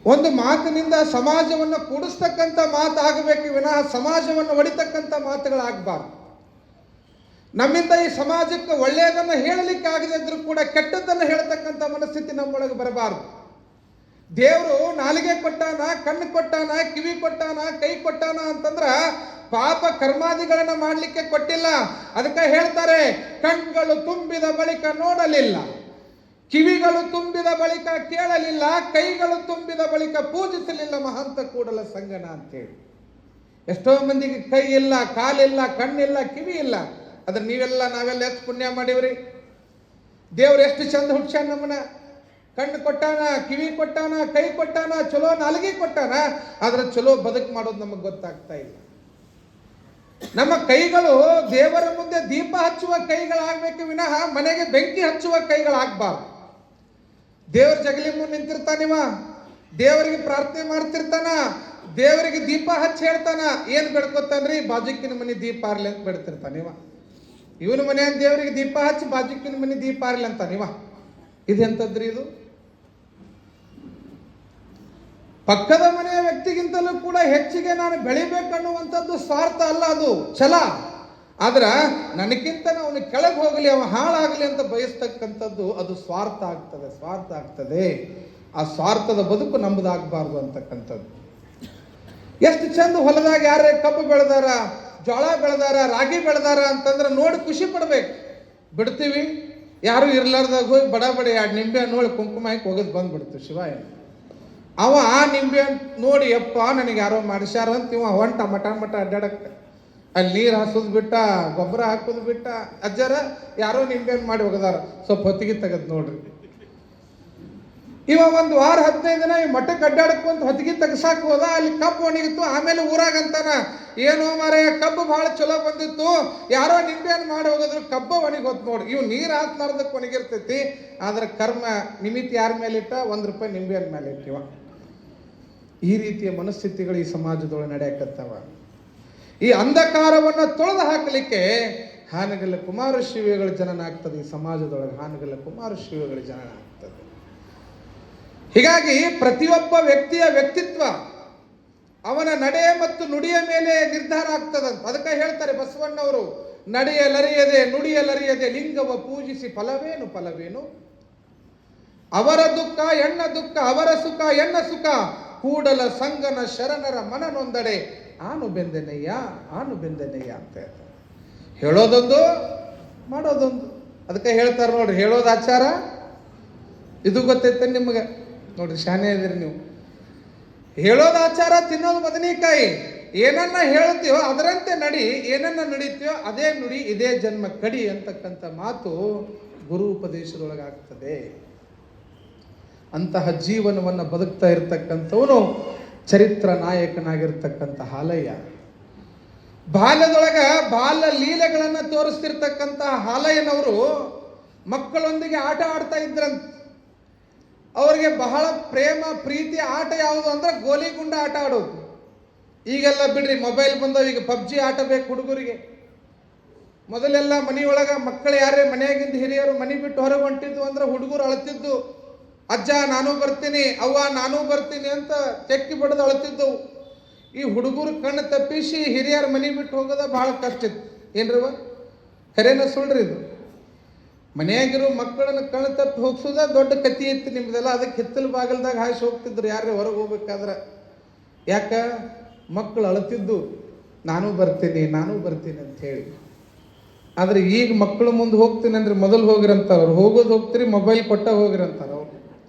ಒಂದು ಮಾತಿನಿಂದ ಸಮಾಜವನ್ನು ಕೂಡಿಸ್ತಕ್ಕಂಥ ಮಾತಾಗಬೇಕು ವಿನಃ ಸಮಾಜವನ್ನು ಒಡಿತಕ್ಕಂಥ ಮಾತುಗಳಾಗಬಾರ್ದು. ನಮ್ಮಿಂದ ಈ ಸಮಾಜಕ್ಕೆ ಒಳ್ಳೆಯದನ್ನು ಹೇಳಲಿಕ್ಕೆ ಆಗದೆ ಇದ್ರೂ ಕೂಡ ಕೆಟ್ಟದ್ದನ್ನು ಹೇಳ್ತಕ್ಕಂಥ ಮನಸ್ಥಿತಿ ನಮ್ಮೊಳಗೆ ಬರಬಾರ್ದು. ದೇವರು ನಾಲಿಗೆ ಕೊಟ್ಟಾನ, ಕಣ್ಣು ಕೊಟ್ಟಾನ, ಕಿವಿ ಕೊಟ್ಟಾನ, ಕೈ ಕೊಟ್ಟಾನ ಅಂತಂದ್ರ ಪಾಪ ಕರ್ಮಾದಿಗಳನ್ನ ಮಾಡಲಿಕ್ಕೆ ಕೊಟ್ಟಿಲ್ಲ. ಅದಕ್ಕೆ ಹೇಳ್ತಾರೆ, ಕಣ್ಗಳು ತುಂಬಿದ ಬಳಿಕ ನೋಡಲಿಲ್ಲ, ಕಿವಿಗಳು ತುಂಬಿದ ಬಳಿಕ ಕೇಳಲಿಲ್ಲ, ಕೈಗಳು ತುಂಬಿದ ಬಳಿಕ ಪೂಜಿಸಲಿಲ್ಲ ಮಹಂತ ಕೂಡಲ ಸಂಗನ ಅಂತೇಳಿ. ಎಷ್ಟೋ ಮಂದಿಗೆ ಕೈ ಇಲ್ಲ, ಕಾಲಿಲ್ಲ, ಕಣ್ಣಿಲ್ಲ, ಕಿವಿ ಇಲ್ಲ. ಅದ್ರ ನಾವೆಲ್ಲ ಎಷ್ಟು ಪುಣ್ಯ ಮಾಡಿವ್ರಿ. ದೇವ್ರು ಎಷ್ಟು ಚಂದ ಹುಟ್ಸ್ಯಾನ ನಮ್ಮನ್ನ. ಕಣ್ಣು ಕೊಟ್ಟಾನ, ಕಿವಿ ಕೊಟ್ಟಾನ, ಕೈ ಕೊಟ್ಟಾನ, ಚಲೋ ನಾಲಿಗೆ ಕೊಟ್ಟಾನ. ಆದ್ರೆ ಚಲೋ ಬದುಕು ಮಾಡೋದು ನಮಗೆ ಗೊತ್ತಾಗ್ತಾ ಇಲ್ಲ. ನಮ್ಮ ಕೈಗಳು ದೇವರ ಮುಂದೆ ದೀಪ ಹಚ್ಚುವ ಕೈಗಳಾಗಬೇಕು ವಿನಃ ಮನೆಗೆ ಬೆಂಕಿ ಹಚ್ಚುವ ಕೈಗಳಾಗಬಾರ್ದು. ದೇವ್ರ ಜಗಲಿ ಮುಂದೆ ನಿಂತಿರ್ತಾನಿವ, ದೇವರಿಗೆ ಪ್ರಾರ್ಥನೆ ಮಾಡ್ತಿರ್ತಾನ, ದೇವರಿಗೆ ದೀಪ ಹಚ್ಚಿ ಹೇಳ್ತಾನ. ಏನ್ ಬೆಡ್ಕೊತಾನ್ರಿ? ಬಾಜುಕಿನ ಮನೆ ದೀಪ ಆರ್ಲಿ ಅಂತ ಬೆಡ್ತಿರ್ತಾನಿವ. ಇವನ ಮನೆಯ ದೇವರಿಗೆ ದೀಪ ಹಚ್ಚಿ ಬಾಜುಕಿನ ಮನೆ ದೀಪ ಆರ್ಲಿ ಅಂತಾನಿವ. ಇದೆಂತದ್ರಿ ಇದು? ಪಕ್ಕದ ಮನೆಯ ವ್ಯಕ್ತಿಗಿಂತಲೂ ಕೂಡ ಹೆಚ್ಚಿಗೆ ನಾನು ಬೆಳಿಬೇಕನ್ನುವಂಥದ್ದು ಸ್ವಾರ್ಥ ಅಲ್ಲ, ಅದು ಛಲ. ಆದ್ರ ನನಗಿಂತ ಅವನು ಕೆಳಗೆ ಹೋಗಲಿ, ಅವ ಹಾಳಾಗಲಿ ಅಂತ ಬಯಸ್ತಕ್ಕಂಥದ್ದು ಅದು ಸ್ವಾರ್ಥ ಆಗ್ತದೆ. ಆ ಸ್ವಾರ್ಥದ ಬದುಕು ನಮ್ಮದಾಗಬಾರ್ದು ಅಂತಕ್ಕಂಥದ್ದು. ಎಷ್ಟು ಚಂದ ಹೊಲದಾಗ ಯಾರೇ ಕಬ್ಬು ಬೆಳೆದಾರ, ಜೋಳ ಬೆಳೆದಾರ, ರಾಗಿ ಬೆಳೆದಾರ ಅಂತಂದ್ರೆ ನೋಡಿ ಖುಷಿ ಪಡ್ಬೇಕು. ಬಿಡ್ತೀವಿ, ಯಾರು ಇರ್ಲಾರ್ದಾಗ ಹೋಗಿ ಬಡ 2 ನಿಂಬೆ ಹಣ್ಣು ನೋಡಿ ಕುಂಕುಮ ಹಾಕಿ ಹೋಗೋದು ಬಂದ್ಬಿಡ್ತೀವಿ. ಶಿವಾಯ ಅವ ಆ ನಿಂಬೆ ಹಣ್ಣು ನೋಡಿ, ಯಪ್ಪ ನನಗೆ ಯಾರೋ ಮಾಡಿಸ್ಯಾರ ಅಂತ ಇವ ಹೊಂಟ ಮಟ ಅಡ್ಡಾಡಕ್ಕೆ. ಅಲ್ಲಿ ನೀರು ಹಾಸೋದು ಬಿಟ್ಟ, ಗೊಬ್ಬರ ಹಾಕೋದು ಬಿಟ್ಟ. ಅಜ್ಜರ ಯಾರೋ ನಿಂಬೆ ಹಣ್ಣು ಮಾಡಿ ಹೋಗದಾರ, ಸ್ವಲ್ಪ ಹೊತ್ತಿಗೆ ತೆಗೆದು ನೋಡ್ರಿ. ಇವ ಒಂದು ವಾರ 15 ದಿನ ಈ ಮಠಕ್ಕೆ ಅಡ್ಡಾಡ್ಕೊಂತ ಹೊತ್ತಿಗೆ ತೆಗ್ಸಾಕ್ ಹೋದ, ಅಲ್ಲಿ ಕಬ್ಬು ಒಣಗಿತ್ತು. ಆಮೇಲೆ ಊರಾಗಂತಾನ, ಏನೋ ಮಾರೇ ಕಬ್ಬು ಭಾಳ ಚಲೋ ಬಂದಿತ್ತು, ಯಾರೋ ನಿಂಬೆಹಣ್ಣು ಮಾಡಿ ಹೋಗೋದ್ರು, ಕಬ್ಬ ಒಣಗಿ ಹೊತ್ತು ನೋಡಿ. ಇವು ನೀರು ಹಾಕ್ಲಾರ್ದಕ್ಕೆ ಒಣಗಿರ್ತೈತಿ, ಆದ್ರೆ ಕರ್ಮ ನಿಮಿತ್ತ ಯಾರ ಮೇಲೆ ಇಟ್ಟ? ₹1 ನಿಂಬೆಹಣ್ಣು ಮೇಲೆ ಇಟ್ಟಿವ. ಈ ರೀತಿಯ ಮನಸ್ಥಿತಿಗಳು ಈ ಸಮಾಜದೊಳಗೆ ನಡೆಯಕತ್ತವ. ಈ ಅಂಧಕಾರವನ್ನು ತೊಳೆದು ಹಾಕಲಿಕ್ಕೆ ಹಾನಗಲ್ಲ ಕುಮಾರಶಿವಗಳ ಜನನ ಆಗ್ತದೆ. ಈ ಸಮಾಜದೊಳಗೆ ಹಾನಗಲ್ಲ ಕುಮಾರಶಿವಗಳ ಜನನ ಆಗ್ತದೆ. ಹೀಗಾಗಿ ಪ್ರತಿಯೊಬ್ಬ ವ್ಯಕ್ತಿಯ ವ್ಯಕ್ತಿತ್ವ ಅವನ ನಡೆ ಮತ್ತು ನುಡಿಯ ಮೇಲೆ ನಿರ್ಧಾರ ಆಗ್ತದಂತ. ಅದಕ್ಕೆ ಹೇಳ್ತಾರೆ ಬಸವಣ್ಣವರು, ನಡೆಯಲರಿಯದೆ ನುಡಿಯಲರಿಯದೆ ಲಿಂಗವ ಪೂಜಿಸಿ ಫಲವೇನು ಫಲವೇನು, ಅವರ ದುಃಖ ಎಣ್ಣ ದುಃಖ, ಅವರ ಸುಖ ಎಣ್ಣ ಸುಖ, ಕೂಡಲ ಸಂಗನ ಶರಣರ ಮನ ನೊಂದಡೆ ಆನು ಬೆಂದೆನಯ್ಯ ಆನು ಬೆಂದೆನಯ್ಯ ಅಂತ ಹೇಳ್ತಾರೆ. ಹೇಳೋದೊಂದು ಮಾಡೋದೊಂದು. ಅದಕ್ಕೆ ಹೇಳ್ತಾರೆ ನೋಡ್ರಿ, ಹೇಳೋದು ಆಚಾರ, ಇದು ಗೊತ್ತೈತೆ ನಿಮಗೆ? ನೋಡ್ರಿ, ಶಾನೆ ಇದ್ರಿ ನೀವು. ಹೇಳೋದು ಆಚಾರ, ತಿನ್ನೋದು ಬದನೆಕಾಯಿ. ಏನನ್ನ ಹೇಳ್ತೀವೋ ಅದರಂತೆ ನಡಿ, ಏನನ್ನ ನಡೀತೀಯೋ ಅದೇ ನುಡಿ, ಇದೇ ಜನ್ಮ ಕಡಿ ಅಂತಕ್ಕಂಥ ಮಾತು ಗುರು ಉಪದೇಶದೊಳಗಾಗ್ತದೆ. ಅಂತಹ ಜೀವನವನ್ನು ಬದುಕ್ತಾ ಇರ್ತಕ್ಕಂಥವನು ಚರಿತ್ರ ನಾಯಕನಾಗಿರ್ತಕ್ಕಂಥ ಹಾಲಯ್ಯ. ಬಾಲ್ಯದೊಳಗ ಬಾಲ್ಯ ಲೀಲೆಗಳನ್ನು ತೋರಿಸ್ತಿರ್ತಕ್ಕಂಥ ಹಾಲಯ್ಯನವರು ಮಕ್ಕಳೊಂದಿಗೆ ಆಟ ಆಡ್ತಾ ಇದ್ರಂತ. ಅವರಿಗೆ ಬಹಳ ಪ್ರೇಮ ಪ್ರೀತಿ ಆಟ ಯಾವುದು ಅಂದ್ರೆ ಗೋಲಿಗುಂಡ ಆಟ ಆಡೋದು. ಈಗೆಲ್ಲ ಬಿಡ್ರಿ, ಮೊಬೈಲ್ ಬಂದವ, ಈಗ PUBG ಆಟ ಬೇಕು ಹುಡುಗರಿಗೆ. ಮೊದಲೆಲ್ಲ ಮನೆಯೊಳಗ ಮಕ್ಕಳು ಯಾರೇ ಮನೆಯಾಗಿಂದ ಹಿರಿಯರು ಮನೆ ಬಿಟ್ಟು ಹೊರಗೆ ಹೊಂಟಿದ್ದು ಅಂದ್ರೆ ಹುಡುಗರು ಅಳ್ತಿದ್ದು, ಅಜ್ಜ ನಾನು ಬರ್ತೀನಿ, ಅವ್ವ ನಾನು ಬರ್ತೀನಿ ಅಂತ ಚೆಕ್ಕಿ ಬಡ್ದು ಅಳ್ತಿದ್ದವು. ಈ ಹುಡುಗರು ಕಣ್ಣು ತಪ್ಪಿಸಿ ಹಿರಿಯರ ಮನೆ ಬಿಟ್ಟು ಹೋಗೋದ ಬಹಳ ಕಷ್ಟ ಇತ್ತು. ಏನ್ರವ ಖರೇನ ಸುಳ್ರಿ ಇದು? ಮನೆಯಾಗಿರೋ ಮಕ್ಕಳನ್ನ ಕಣ್ಣು ತಪ್ಪಿ ಹೋಗ್ಸೋದ ದೊಡ್ಡ ಕತಿ ಇತ್ತು ನಿಮ್ದೆಲ್ಲ. ಅದಕ್ಕೆ ಹಿತ್ತಲು ಬಾಗಲ್ದಾಗ ಹಾಯಿಸಿ ಹೋಗ್ತಿದ್ರು ಯಾರೇ ಹೊರಗೆ ಹೋಗ್ಬೇಕಾದ್ರೆ. ಯಾಕ? ಮಕ್ಕಳು ಅಳ್ತಿದ್ದು ನಾನು ಬರ್ತೀನಿ ನಾನು ಬರ್ತೀನಿ ಅಂತ ಹೇಳಿ. ಆದ್ರೆ ಈಗ ಮಕ್ಕಳು ಮುಂದೆ ಹೋಗ್ತೀನಿ ಅಂದ್ರೆ ಮೊದಲು ಹೋಗಿರಂತಾರ ಅವ್ರು. ಹೋಗೋದು ಹೋಗ್ತೀರಿ, ಮೊಬೈಲ್ ಕೊಟ್ಟ ಹೋಗಿರಂತಾರ ಅವ್ರು.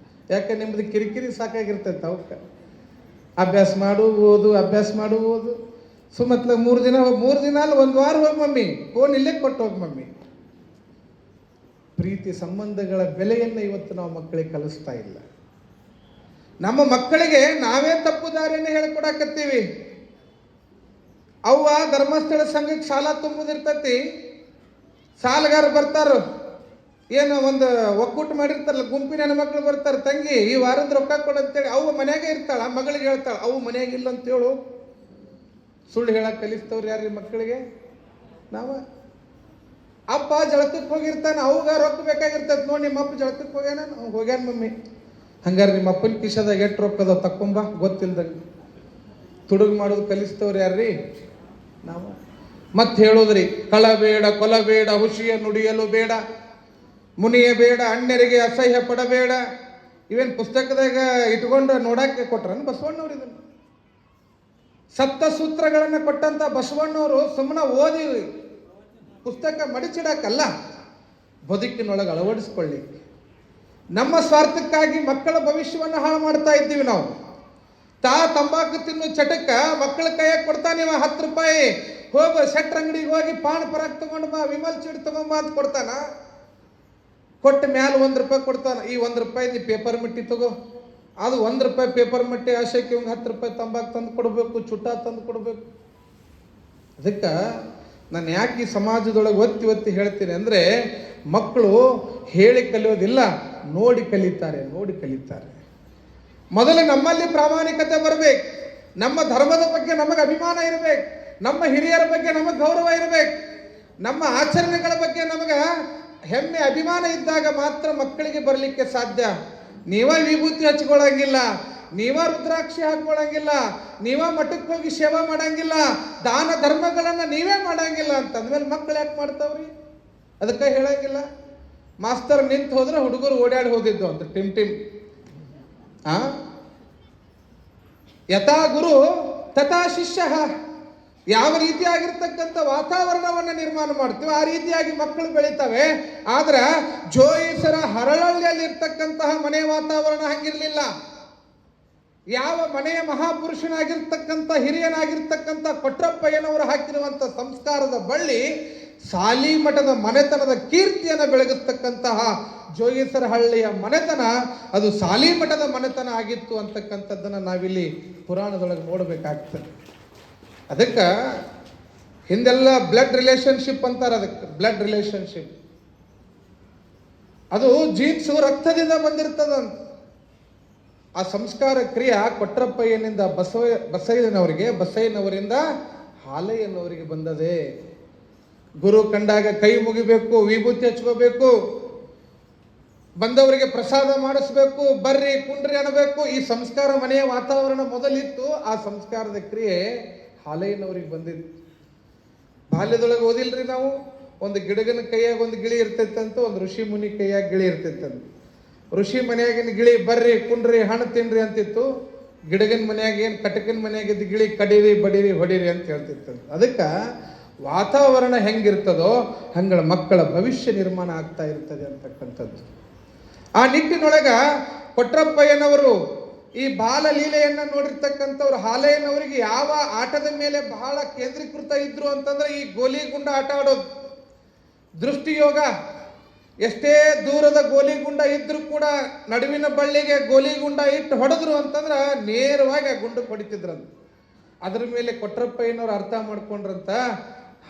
ಯಾಕೆ? ನಿಮ್ದು ಕಿರಿಕಿರಿ ಸಾಕಾಗಿರ್ತೈತೆ ಅವಕ್ಕೆ. ಅಭ್ಯಾಸ ಮಾಡು ಓದು, ಅಭ್ಯಾಸ ಮಾಡು ಓದು. ಸುಮತ್ಲ 3 ದಿನ ಅಲ್ಲ 1 ವಾರ ಹೋಗಿ ಮಮ್ಮಿ, ಫೋನ್ ಇಲ್ಲೇ ಕೊಟ್ಟು ಹೋಗಿ ಮಮ್ಮಿ. ಪ್ರೀತಿ ಸಂಬಂಧಗಳ ಬೆಲೆಯನ್ನು ಇವತ್ತು ನಾವು ಮಕ್ಕಳಿಗೆ ಕಲಿಸ್ತಾ ಇಲ್ಲ. ನಮ್ಮ ಮಕ್ಕಳಿಗೆ ನಾವೇ ತಪ್ಪು ದಾರಿಯನ್ನು ಹೇಳ್ಕೊಡಕತ್ತೀವಿ. ಅವ್ವ ಧರ್ಮಸ್ಥಳ ಸಂಘಕ್ಕೆ ಸಾಲ ತುಂಬುದಿರ್ತತಿ, ಸಾಲಗಾರ ಬರ್ತಾರ, ಏನು ಒಂದು ಒಕ್ಕೂಟ ಮಾಡಿರ್ತಾರಲ್ಲ, ಗುಂಪಿನ ಹೆಣ್ಮಕ್ಳು ಬರ್ತಾರೆ, ತಂಗಿ ಈ ವಾರದ ರೊಕ್ಕ ಕೊಡಂತೇಳಿ. ಅವು ಮನ್ಯಾಗೆ ಇರ್ತಾಳ, ಮಗಳಿಗೆ ಹೇಳ್ತಾಳ, ಅವು ಮನ್ಯಾಗ ಇಲ್ಲ ಅಂತೇಳು. ಸುಳ್ಳು ಹೇಳಕ್ಕೆ ಕಲಿಸ್ತವ್ರು ಯಾರು ಮಕ್ಕಳಿಗೆ? ನಾವ. ಅಪ್ಪ ಜಳಕಕ್ಕೆ ಹೋಗಿರ್ತಾನೆ, ಅವಾಗ ರೊಕ್ಕ ಬೇಕಾಗಿರ್ತೈತೆ. ನೋಡಿ ನಿಮ್ಮ ಅಪ್ಪ ಜಳಕಕ್ಕೆ ಹೋಗ್ಯಾನ, ಹೋಗ್ಯಾನ ಮಮ್ಮಿ. ಹಂಗಾರೆ ನಿಮ್ಮ ಅಪ್ಪನ ಕಿಶದಾಗ ಎಷ್ಟು ರೊಕ್ಕದ ತಕ್ಕೊಂಬ ಗೊತ್ತಿಲ್ದಂಗೆ ತುಡುಗು ಮಾಡೋದು ಕಲಿಸ್ತವ್ರು ಯಾರ್ರಿ? ನಾವು. ಮತ್ತೆ ಹೇಳೋದ್ರಿ, ಕಳಬೇಡ ಕೊಲಬೇಡ ಹುಷಿಯ ನುಡಿಯಲು ಬೇಡ, ಮುನಿಯ ಬೇಡ ಅಣ್ಯರಿಗೆ ಅಸಹ್ಯ ಪಡಬೇಡ. ಇವೇನು ಪುಸ್ತಕದಾಗ ಇಟ್ಕೊಂಡು ನೋಡಕ್ಕೆ ಕೊಟ್ರನ್ನು ಬಸವಣ್ಣವ್ರು? ಇದನ್ನು ಸಪ್ತ ಸೂತ್ರಗಳನ್ನು ಕೊಟ್ಟಂತ ಬಸವಣ್ಣವರು ಸುಮ್ಮನೆ ಓದಿ ಪುಸ್ತಕ ಮಡಿಚಿಡಕ್ಕಲ್ಲ, ಬದುಕಿನೊಳಗೆ ಅಳವಡಿಸ್ಕೊಳ್ಳಿ. ನಮ್ಮ ಸ್ವಾರ್ಥಕ್ಕಾಗಿ ಮಕ್ಕಳ ಭವಿಷ್ಯವನ್ನು ಹಾಳು ಮಾಡ್ತಾ ಇದ್ದೀವಿ ನಾವು. ತಂಬಾಕು ತಿನ್ನು ಚಟಕ್ಕ ಮಕ್ಕಳ ಕೈಯಾಗ ಕೊಡ್ತಾನೆ ಇವ ₹10. ಹೋಗು ಶೆಟ್ರ್ ಅಂಗಡಿಗೆ ಹೋಗಿ ಪಾನ್ ಪರಾಕ್ ತಗೊಂಡು ಬಾ, ವಿಮಲ್ ಚೀಡ್ ತಗೊಂಬ ಅಂತ ಕೊಡ್ತಾನ. ಕೊಟ್ಟ ಮ್ಯಾಲ ₹1 ಕೊಡ್ತಾನ. ಈ ₹1 ನೀ ಪೇಪರ್ ಮಿಟ್ಟಿ ತಗೋ. ಅದು ₹1 ಪೇಪರ್ ಮಿಟ್ಟಿ ಆಶಯಕ್ಕೆ ಇವಂಗೆ ₹10 ತಂಬಾಕು ತಂದು ಕೊಡಬೇಕು, ಚುಟ್ಟ ತಂದು ಕೊಡಬೇಕು. ಅದಕ್ಕೆ ನಾನು ಯಾಕೆ ಈ ಸಮಾಜದೊಳಗೆ ಒತ್ತಿ ಹೇಳ್ತೀನಿ ಅಂದರೆ, ಮಕ್ಕಳು ಹೇಳಿ ಕಲಿಯೋದಿಲ್ಲ, ನೋಡಿ ಕಲಿತಾರೆ, ನೋಡಿ ಕಲಿತಾರೆ. ಮೊದಲು ನಮ್ಮಲ್ಲಿ ಪ್ರಾಮಾಣಿಕತೆ ಬರಬೇಕು. ನಮ್ಮ ಧರ್ಮದ ಬಗ್ಗೆ ನಮಗೆ ಅಭಿಮಾನ ಇರಬೇಕು. ನಮ್ಮ ಹಿರಿಯರ ಬಗ್ಗೆ ನಮಗೆ ಗೌರವ ಇರಬೇಕು. ನಮ್ಮ ಆಚರಣೆಗಳ ಬಗ್ಗೆ ನಮಗೆ ಹೆಮ್ಮೆ ಅಭಿಮಾನ ಇದ್ದಾಗ ಮಾತ್ರ ಮಕ್ಕಳಿಗೆ ಬರಲಿಕ್ಕೆ ಸಾಧ್ಯ. ನೀವ ವಿಭೂತಿ ಹಚ್ಕೊಳ್ಳಂಗಿಲ್ಲ, ನೀವ ರುದ್ರಾಕ್ಷಿ ಹಾಕೊಳ್ಳಂಗಿಲ್ಲ, ನೀವ ಮಠಕ್ಕೆ ಹೋಗಿ ಸೇವಾ ಮಾಡಂಗಿಲ್ಲ, ದಾನ ಧರ್ಮಗಳನ್ನು ನೀವೇ ಮಾಡಂಗಿಲ್ಲ ಅಂತಂದ್ಮೇಲೆ ಮಕ್ಕಳು ಯಾಕೆ ಮಾಡ್ತಾವ್ರಿ? ಅದಕ್ಕೆ ಹೇಳಂಗಿಲ್ಲ. ಮಾಸ್ತರ್ ನಿಂತು ಹೋದ್ರೆ ಹುಡುಗರು ಓಡಾಡಿ ಹೋದಿದ್ದು ಅಂತ ಟಿಮ್ ಯಥಾ ಗುರು ತಥಾ ಶಿಷ್ಯ. ಯಾವ ರೀತಿಯಾಗಿರ್ತಕ್ಕಂಥ ವಾತಾವರಣವನ್ನು ನಿರ್ಮಾಣ ಮಾಡ್ತೀವಿ ಆ ರೀತಿಯಾಗಿ ಮಕ್ಕಳು ಬೆಳೀತವೆ. ಆದ್ರೆ ಜೋಯಿಸರ ಹರಳಳ್ಳಿಯಲ್ಲಿ ಇರ್ತಕ್ಕಂತಹ ಮನೆ ವಾತಾವರಣ ಹಂಗಿರ್ಲಿಲ್ಲ. ಯಾವ ಮನೆಯ ಮಹಾಪುರುಷನಾಗಿರ್ತಕ್ಕಂಥ ಹಿರಿಯನಾಗಿರ್ತಕ್ಕಂಥ ಕೊಟ್ರಪ್ಪಯ್ಯನವರು ಹಾಕಿರುವಂಥ ಸಂಸ್ಕಾರದ ಬಳ್ಳಿ ಸಾಲಿ ಮಠದ ಮನೆತನದ ಕೀರ್ತಿಯನ್ನು ಬೆಳಗಿಸ್ತಕ್ಕಂತಹ ಜೋಗಿಸರಹಳ್ಳಿಯ ಮನೆತನ ಅದು ಸಾಲಿಮಠದ ಮನೆತನ ಆಗಿತ್ತು ಅಂತಕ್ಕಂಥದ್ದನ್ನು ನಾವಿಲ್ಲಿ ಪುರಾಣದೊಳಗೆ ನೋಡಬೇಕಾಗ್ತದೆ. ಅದಕ್ಕೆ ಹಿಂದೆಲ್ಲ ಬ್ಲಡ್ ರಿಲೇಶನ್ಶಿಪ್ ಅಂತಾರೆ, ಅದಕ್ಕೆ ಬ್ಲಡ್ ರಿಲೇಶನ್ಶಿಪ್ ಅದು ಜೀನ್ಸು ರಕ್ತದಿಂದ ಬಂದಿರ್ತದಂತ. ಆ ಸಂಸ್ಕಾರ ಕ್ರಿಯೆ ಕೊಟ್ರಪ್ಪಯ್ಯನಿಂದ ಬಸಯ್ಯನವರಿಂದ ಹಾಲಯ್ಯನವರಿಗೆ ಬಂದದೆ. ಗುರು ಕಂಡಾಗ ಕೈ ಮುಗಿಬೇಕು, ವಿಭೂತಿ ಹಚ್ಕೋಬೇಕು, ಬಂದವರಿಗೆ ಪ್ರಸಾದ ಮಾಡಿಸ್ಬೇಕು, ಬರ್ರಿ ಕುಂಡ್ರಿ ಅನ್ನಬೇಕು. ಈ ಸಂಸ್ಕಾರ ಮನೆಯ ವಾತಾವರಣ ಮೊದಲಿತ್ತು. ಆ ಸಂಸ್ಕಾರದ ಕ್ರಿಯೆ ಹಾಲಯ್ಯನವರಿಗೆ ಬಂದಿತ್ತು. ಬಾಲ್ಯದೊಳಗೆ ಓದಿಲ್ರಿ ನಾವು, ಒಂದು ಗಿಡಗನ ಕೈಯಾಗ ಒಂದು ಗಿಳಿ ಇರ್ತೈತಂತ, ಒಂದು ಋಷಿ ಮುನಿ ಕೈಯಾಗ ಗಿಳಿ ಇರ್ತೈತಂತ. ಋಷಿ ಮನೆಯಾಗಿನ ಗಿಳಿ ಬರ್ರಿ ಕುಂಡ್ರಿ ಹಣ್ಣು ತಿನ್ರಿ ಅಂತಿತ್ತು. ಗಿಡಗನ ಮನೆಯಾಗ ಏನು ಕಟಕನ ಮನೆಯಾಗಿದ್ದ ಗಿಳಿ ಕಡೀರಿ ಬಡೀರಿ ಹೊಡೀರಿ ಅಂತ ಹೇಳ್ತಿತ್ತಂತ. ಅದಕ್ಕೆ ವಾತಾವರಣ ಹೆಂಗಿರ್ತದೋ ಹಂಗಳ ಮಕ್ಕಳ ಭವಿಷ್ಯ ನಿರ್ಮಾಣ ಆಗ್ತಾ ಇರ್ತದೆ ಅಂತಕ್ಕಂಥದ್ದು. ಆ ನಿಟ್ಟಿನೊಳಗ ಕೊಟ್ರಪ್ಪಯ್ಯನವರು ಈ ಬಾಲಲೀಲೆಯನ್ನ ನೋಡಿರ್ತಕ್ಕಂಥವ್ರು ಹಾಲಯ್ಯನವರಿಗೆ ಯಾವ ಆಟದ ಮೇಲೆ ಬಹಳ ಕೇಂದ್ರೀಕೃತ ಇದ್ರು ಅಂತಂದ್ರೆ ಈ ಗೋಲಿಗುಂಡ ಆಟ ಆಡೋದು. ದೃಷ್ಟಿಯೋಗ, ಎಷ್ಟೇ ದೂರದ ಗೋಲಿಗುಂಡ ಇದ್ರೂ ಕೂಡ ನಡುವಿನ ಬಳ್ಳಿಗೆ ಗೋಲಿಗುಂಡ ಇಟ್ಟು ಹೊಡೆದ್ರು ಅಂತಂದ್ರೆ ನೇರವಾಗಿ ಆ ಗುಂಡು ಹೊಡಿತಿದ್ರಂತ. ಅದ್ರ ಮೇಲೆ ಕೊಟ್ರಪ್ಪಯ್ಯನವ್ರು ಅರ್ಥ ಮಾಡ್ಕೊಂಡ್ರಂತ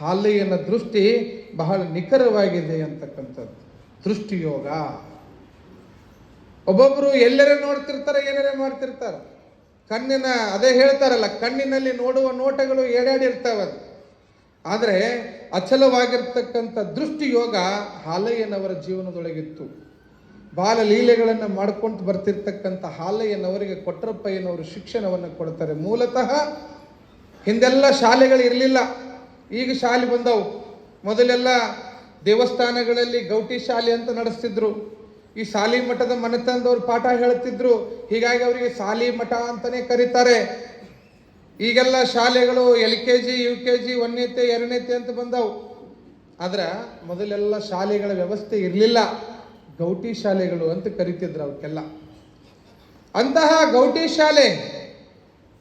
ಹಾಲಯ್ಯನ ದೃಷ್ಟಿ ಬಹಳ ನಿಖರವಾಗಿದೆ ಅಂತಕ್ಕಂಥದ್ದು. ದೃಷ್ಟಿಯೋಗ. ಒಬ್ಬೊಬ್ರು ಎಲ್ಲರೇ ನೋಡ್ತಿರ್ತಾರೆ, ಏನಾರೇ ಮಾಡ್ತಿರ್ತಾರೆ. ಕಣ್ಣಿನ ಅದೇ ಹೇಳ್ತಾರಲ್ಲ, ಕಣ್ಣಿನಲ್ಲಿ ನೋಡುವ ನೋಟಗಳು ಏಡಾಡಿರ್ತಾವ. ಆದರೆ ಅಚಲವಾಗಿರ್ತಕ್ಕಂಥ ದೃಷ್ಟಿಯೋಗ ಹಾಲಯ್ಯನವರ ಜೀವನದೊಳಗಿತ್ತು. ಬಾಲಲೀಲೆಗಳನ್ನು ಮಾಡ್ಕೊಂಡು ಬರ್ತಿರ್ತಕ್ಕಂಥ ಹಾಲಯ್ಯನವರಿಗೆ ಕೊಟ್ರಪ್ಪಯ್ಯನವರು ಶಿಕ್ಷಣವನ್ನು ಕೊಡ್ತಾರೆ. ಮೂಲತಃ ಹಿಂದೆಲ್ಲ ಶಾಲೆಗಳು ಇರಲಿಲ್ಲ, ಈಗ ಶಾಲೆ ಬಂದವು. ಮೊದಲೆಲ್ಲ ದೇವಸ್ಥಾನಗಳಲ್ಲಿ ಗೌಟಿ ಶಾಲೆ ಅಂತ ನಡೆಸ್ತಿದ್ರು. ಈ ಸಾಲಿ ಮಠದ ಮನೆತನದವ್ರು ಪಾಠ ಹೇಳ್ತಿದ್ರು. ಹೀಗಾಗಿ ಅವರಿಗೆ ಸಾಲಿ ಮಠ ಅಂತಾನೆ ಕರೀತಾರೆ. ಈಗೆಲ್ಲ ಶಾಲೆಗಳು LKG UKG 1ನೇತೆ 2ನೇತೆ ಅಂತ ಬಂದವು. ಆದ್ರೆ ಮೊದಲೆಲ್ಲ ಶಾಲೆಗಳ ವ್ಯವಸ್ಥೆ ಇರಲಿಲ್ಲ, ಗೌಟಿ ಶಾಲೆಗಳು ಅಂತ ಕರಿತಿದ್ರು ಅವಕ್ಕೆಲ್ಲ. ಅಂತಹ ಗೌಟಿ ಶಾಲೆ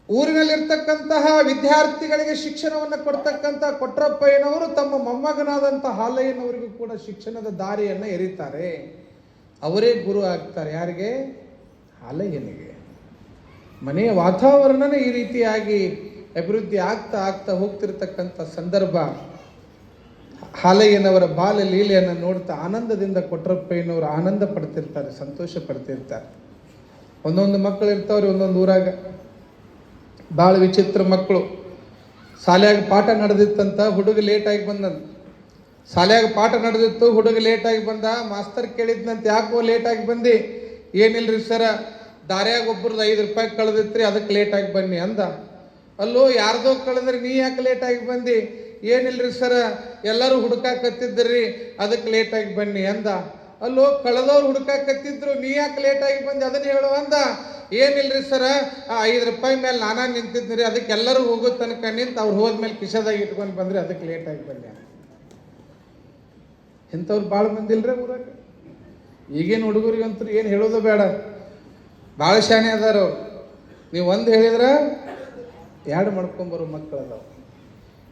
ಊರಿನಲ್ಲಿರ್ತಕ್ಕಂತಹ ವಿದ್ಯಾರ್ಥಿಗಳಿಗೆ ಶಿಕ್ಷಣವನ್ನು ಕೊಡ್ತಕ್ಕಂಥ ಕೊಟ್ರಪ್ಪಯ್ಯನವರು ತಮ್ಮ ಮೊಮ್ಮಗನಾದಂಥ ಹಾಲಯ್ಯನವರಿಗೂ ಕೂಡ ಶಿಕ್ಷಣದ ದಾರಿಯನ್ನು ಎರಿತಾರೆ. ಅವರೇ ಗುರು ಆಗ್ತಾರೆ. ಯಾರಿಗೆ? ಹಾಲಯ್ಯನಿಗೆ. ಮನೆಯ ವಾತಾವರಣನೇ ಈ ರೀತಿಯಾಗಿ ಅಭಿವೃದ್ಧಿ ಆಗ್ತಾ ಆಗ್ತಾ ಹೋಗ್ತಿರ್ತಕ್ಕಂಥ ಸಂದರ್ಭ. ಹಾಲಯ್ಯನವರ ಬಾಲ ಲೀಲೆಯನ್ನು ನೋಡ್ತಾ ಆನಂದದಿಂದ ಕೊಟ್ರಪ್ಪಯ್ಯನವರು ಆನಂದ ಪಡ್ತಿರ್ತಾರೆ, ಸಂತೋಷ ಪಡ್ತಿರ್ತಾರೆ. ಒಂದೊಂದು ಮಕ್ಕಳು ಇರ್ತಾವ್ರಿ ಒಂದೊಂದು ಊರಾಗ, ಭಾಳ ವಿಚಿತ್ರ ಮಕ್ಕಳು. ಶಾಲ್ಯಾಗ ಪಾಠ ನಡೆದಿತ್ತಂತ, ಹುಡುಗ ಲೇಟಾಗಿ ಬಂದಂತ. ಶಾಲ್ಯಾಗ ಪಾಠ ನಡೆದಿತ್ತು, ಹುಡುಗ ಲೇಟಾಗಿ ಬಂದ. ಮಾಸ್ತರ್ ಕೇಳಿದ್ನಂತ, ಯಾಕೋ ಲೇಟಾಗಿ ಬಂದು? ಏನಿಲ್ರಿ ಸರ, ದಾರ್ಯಾಗ ಒಬ್ರದ್ದು 5 ರೂಪಾಯಿ ಕಳೆದಿತ್ರಿ, ಅದಕ್ಕೆ ಲೇಟಾಗಿ ಬನ್ನಿ ಅಂದ. ಅಲ್ಲೋ ಯಾರ್ದೋ ಕಳೆದ್ರಿ, ನೀ ಯಾಕೆ ಲೇಟಾಗಿ ಬಂದು? ಏನಿಲ್ರಿ ಸರ, ಎಲ್ಲರೂ ಹುಡುಕಾಕತ್ತಿದ್ರಿ, ಅದಕ್ಕೆ ಲೇಟಾಗಿ ಬನ್ನಿ ಅಂದ. ಅಲ್ಲೋ ಕಳೆದವ್ರು ಹುಡುಕಾಕತ್ತಿದ್ರು, ನೀ ಯಾಕೆ ಲೇಟಾಗಿ ಬಂದು ಅದನ್ನ ಹೇಳು ಅಂದ. ಏನಿಲ್ರಿ ಸರ, 5 ರೂಪಾಯಿ ಮೇಲೆ ನಾನಾ ನಿಂತಿದ್ರಿ, ಅದಕ್ಕೆ ಎಲ್ಲರೂ ಹೋಗೋ ತನಕ ನಿಂತು ಅವ್ರು ಹೋದ್ಮೇಲೆ ಕಿಶದಾಗ ಇಟ್ಕೊಂಡು ಬಂದ್ರಿ, ಅದಕ್ಕೆ ಲೇಟಾಗಿ ಬನ್ನಿ. ಇಂಥವ್ರು ಭಾಳ ಮಂದಿ ಇಲ್ರಿ ಊರಾಗ. ಈಗೇನು ಹುಡುಗರಿಗಂತೂ ಏನು ಹೇಳೋದು ಬೇಡ, ಭಾಳ ಶಾಣೆ ಅದಾರ ಅವ್ರು. ನೀವು ಒಂದು ಹೇಳಿದ್ರೆ 2 ಮಾಡ್ಕೊಂಬರೋ ಮಕ್ಕಳು ಅದಾವ.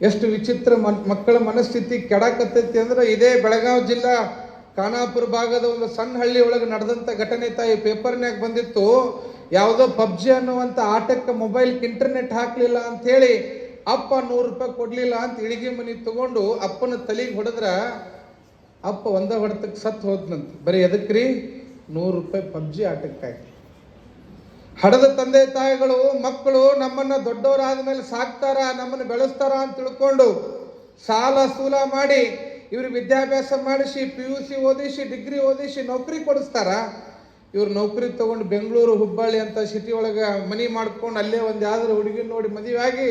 ಎಷ್ಟು ವಿಚಿತ್ರ ಮಕ್ಕಳ ಮನಸ್ಥಿತಿ ಕೆಡಾಕತ್ತೈತಿ ಅಂದ್ರೆ, ಇದೇ ಬೆಳಗಾವಿ ಜಿಲ್ಲಾ ಖಾನಾಪುರ ಭಾಗದ ಒಂದು ಸಣ್ಣ ಹಳ್ಳಿ ಒಳಗೆ ನಡೆದಂಥ ಘಟನೆ ತಾಯಿ ಪೇಪರ್ನ್ಯಾಗ ಬಂದಿತ್ತು. ಯಾವುದೋ ಪಬ್ಜಿ ಅನ್ನುವಂಥ ಆಟಕ್ಕೆ ಮೊಬೈಲ್ಗೆ ಇಂಟರ್ನೆಟ್ ಹಾಕಲಿಲ್ಲ ಅಂಥೇಳಿ ಅಪ್ಪ 100 ರೂಪಾಯಿ ಕೊಡಲಿಲ್ಲ ಅಂತ ಇಳಿಗೆ ಮನೆ ತಗೊಂಡು ಅಪ್ಪನ ತಲೆಗೆ ಹೊಡೆದ್ರ ಅಪ್ಪ ಒಂದ ಹೊಡೆತಕ್ಕೆ ಸತ್ತು ಹೋದ್ನಂತ. ಬರೀ ಎದಕ್ರಿ? 100 ರೂಪಾಯಿ ಪಬ್ಜಿ ಆಟಕ್ಕಾಗಿ. ಹಡದ ತಂದೆ ತಾಯಿಗಳು ಮಕ್ಕಳು ನಮ್ಮನ್ನು ದೊಡ್ಡವರಾದ ಮೇಲೆ ಸಾಕ್ತಾರ, ನಮ್ಮನ್ನು ಬೆಳೆಸ್ತಾರ ಅಂತ ತಿಳ್ಕೊಂಡು ಸಾಲ ಸೂಲ ಮಾಡಿ ಇವ್ರಿಗೆ ವಿದ್ಯಾಭ್ಯಾಸ ಮಾಡಿಸಿ PUC ಓದಿಸಿ ಡಿಗ್ರಿ ಓದಿಸಿ ನೌಕರಿ ಕೊಡಿಸ್ತಾರ. ಇವ್ರು ನೌಕರಿ ತಗೊಂಡು ಬೆಂಗಳೂರು ಹುಬ್ಬಳ್ಳಿ ಅಂತ ಸಿಟಿ ಒಳಗೆ ಮನಿ ಮಾಡ್ಕೊಂಡು ಅಲ್ಲೇ ಒಂದು ಯಾವ್ದಾರು ಹುಡುಗಿ ನೋಡಿ ಮದುವೆ ಆಗಿ,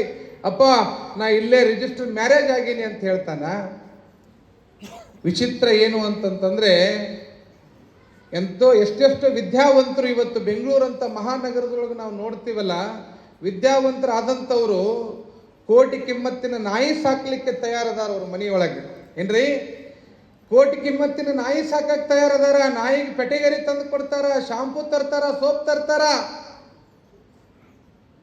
ಅಪ್ಪ ನಾ ಇಲ್ಲೇ ರಿಜಿಸ್ಟರ್ ಮ್ಯಾರೇಜ್ ಆಗೀನಿ ಅಂತ ಹೇಳ್ತಾನ. ವಿಚಿತ್ರ ಏನು ಅಂತಂತಂದ್ರೆ, ಎಷ್ಟೆಷ್ಟು ವಿದ್ಯಾವಂತರು ಇವತ್ತು ಬೆಂಗಳೂರಂತ ಮಹಾನಗರದೊಳಗೆ ನಾವು ನೋಡ್ತೀವಲ್ಲ, ವಿದ್ಯಾವಂತರಾದಂಥವ್ರು ಕೋಟಿ ಕಿಮ್ಮತ್ತಿನ ನಾಯಿ ಸಾಕ್ಲಿಕ್ಕೆ ತಯಾರದಾರ ಅವ್ರ ಮನೆಯೊಳಗೆ. ಏನ್ರಿ? ಕೋಟಿ ಕಿಮ್ಮತ್ತಿನ ನಾಯಿ ಸಾಕಕ್ಕೆ ತಯಾರದಾರ. ನಾಯಿಗೆ ಪೆಟೆಗರಿ ತಂದು ಕೊಡ್ತಾರ, ಶಾಂಪೂ ತರ್ತಾರ, ಸೋಪ್ ತರ್ತಾರ.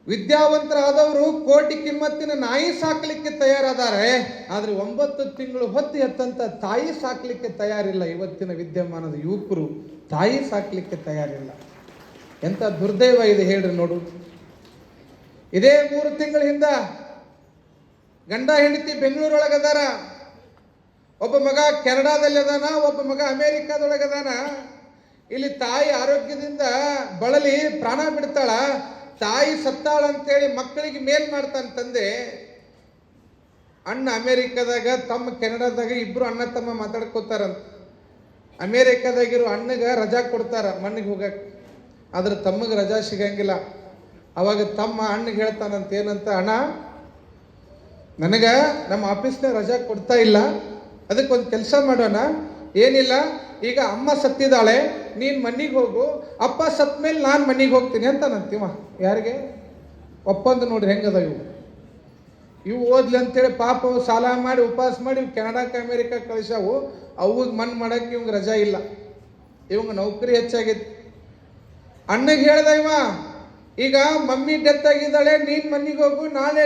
ವಿದ್ಯಾವಂತರಾದವರು ಕೋಟಿ ಕಿಮ್ಮತ್ತಿನ ನಾಯಿ ಸಾಕಲಿಕ್ಕೆ ತಯಾರಾದರೆ, ಆದರೆ 9 ತಿಂಗಳು ಹೊತ್ತು ಎತ್ತಂತ ತಾಯಿ ಸಾಕಲಿಕ್ಕೆ ತಯಾರಿಲ್ಲ. ಇವತ್ತಿನ ವಿದ್ಯಮಾನದ ಯುವಕರು ತಾಯಿ ಸಾಕಲಿಕ್ಕೆ ತಯಾರಿಲ್ಲ. ಎಂಥ ದುರ್ದೈವ ಇದೆ ಹೇಳ್ರಿ ನೋಡು. ಇದೇ 3 ತಿಂಗಳ ಹಿಂದ ಗಂಡ ಹೆಂಡತಿ ಬೆಂಗಳೂರೊಳಗದಾರ. ಒಬ್ಬ ಮಗ ಕೆನಡಾದಲ್ಲಿ ಅದಾನ, ಒಬ್ಬ ಮಗ ಅಮೇರಿಕಾದೊಳಗದಾನ. ಇಲ್ಲಿ ತಾಯಿ ಆರೋಗ್ಯದಿಂದ ಬಳಲಿ ಪ್ರಾಣ ಬಿಡ್ತಾಳ. ತಾಯಿ ಸತ್ತಾಳ ಅಂತೇಳಿ ಮಕ್ಕಳಿಗೆ ಮೇಲ್ ಮಾಡ್ತಾನೆ ತಂದೆ. ಅಣ್ಣ ಅಮೇರಿಕಾದಾಗ, ತಮ್ಮ ಕೆನಡಾದಾಗ, ಇಬ್ರು ಅಣ್ಣ ತಮ್ಮ ಮಾತಾಡ್ಕೋತಾರಂತ. ಅಮೇರಿಕಾದಾಗಿರೋ ಅಣ್ಣಗ ರಜಾ ಕೊಡ್ತಾರ ಮಣ್ಣಿಗೆ ಹೋಗಕ್ಕೆ, ಆದ್ರೆ ತಮ್ಮಗೆ ರಜಾ ಸಿಗಂಗಿಲ್ಲ. ಅವಾಗ ತಮ್ಮ ಅಣ್ಣಗೆ ಹೇಳ್ತಾನಂತ, ಏನಂತ, ಅಣ್ಣ ನನಗೆ ನಮ್ಮ ಆಫೀಸ್ನಾಗ ರಜಾ ಕೊಡ್ತಾ ಇಲ್ಲ, ಅದಕ್ಕೊಂದು ಕೆಲಸ ಮಾಡೋಣ. ಏನಿಲ್ಲ, ಈಗ ಅಮ್ಮ ಸತ್ತಿದ್ದಾಳೆ, ನೀನು ಮನೆಗೆ ಹೋಗು, ಅಪ್ಪ ಸತ್ತ ಮೇಲೆ ನಾನು ಮನೆಗೆ ಹೋಗ್ತೀನಿ ಅಂತಾನಂತೀವ. ಯಾರಿಗೆ ಒಪ್ಪಂದು ನೋಡ್ರಿ ಹೆಂಗದ ಇವು ಓದ್ಲಿ ಅಂತೇಳಿ ಪಾಪ ಅವು ಸಾಲ ಮಾಡಿ ಉಪವಾಸ ಮಾಡಿ ಕೆನಡಾಕ್ಕೆ ಅಮೇರಿಕಾ ಕಳಿಸಾವು. ಅವಾಗ ಮಣ್ಣು ಮಾಡಕ್ಕೆ ಇವಂಗೆ ರಜಾ ಇಲ್ಲ, ಇವಂಗ ನೌಕರಿ ಹೆಚ್ಚಾಗಿತ್ತು. ಅಣ್ಣಗೆ ಹೇಳ್ದ ಇವ, ಈಗ ಮಮ್ಮಿ ಡೆತ್ ಆಗಿದ್ದಾಳೆ, ನೀನು ಮನೆಗೆ ಹೋಗು, ನಾಳೆ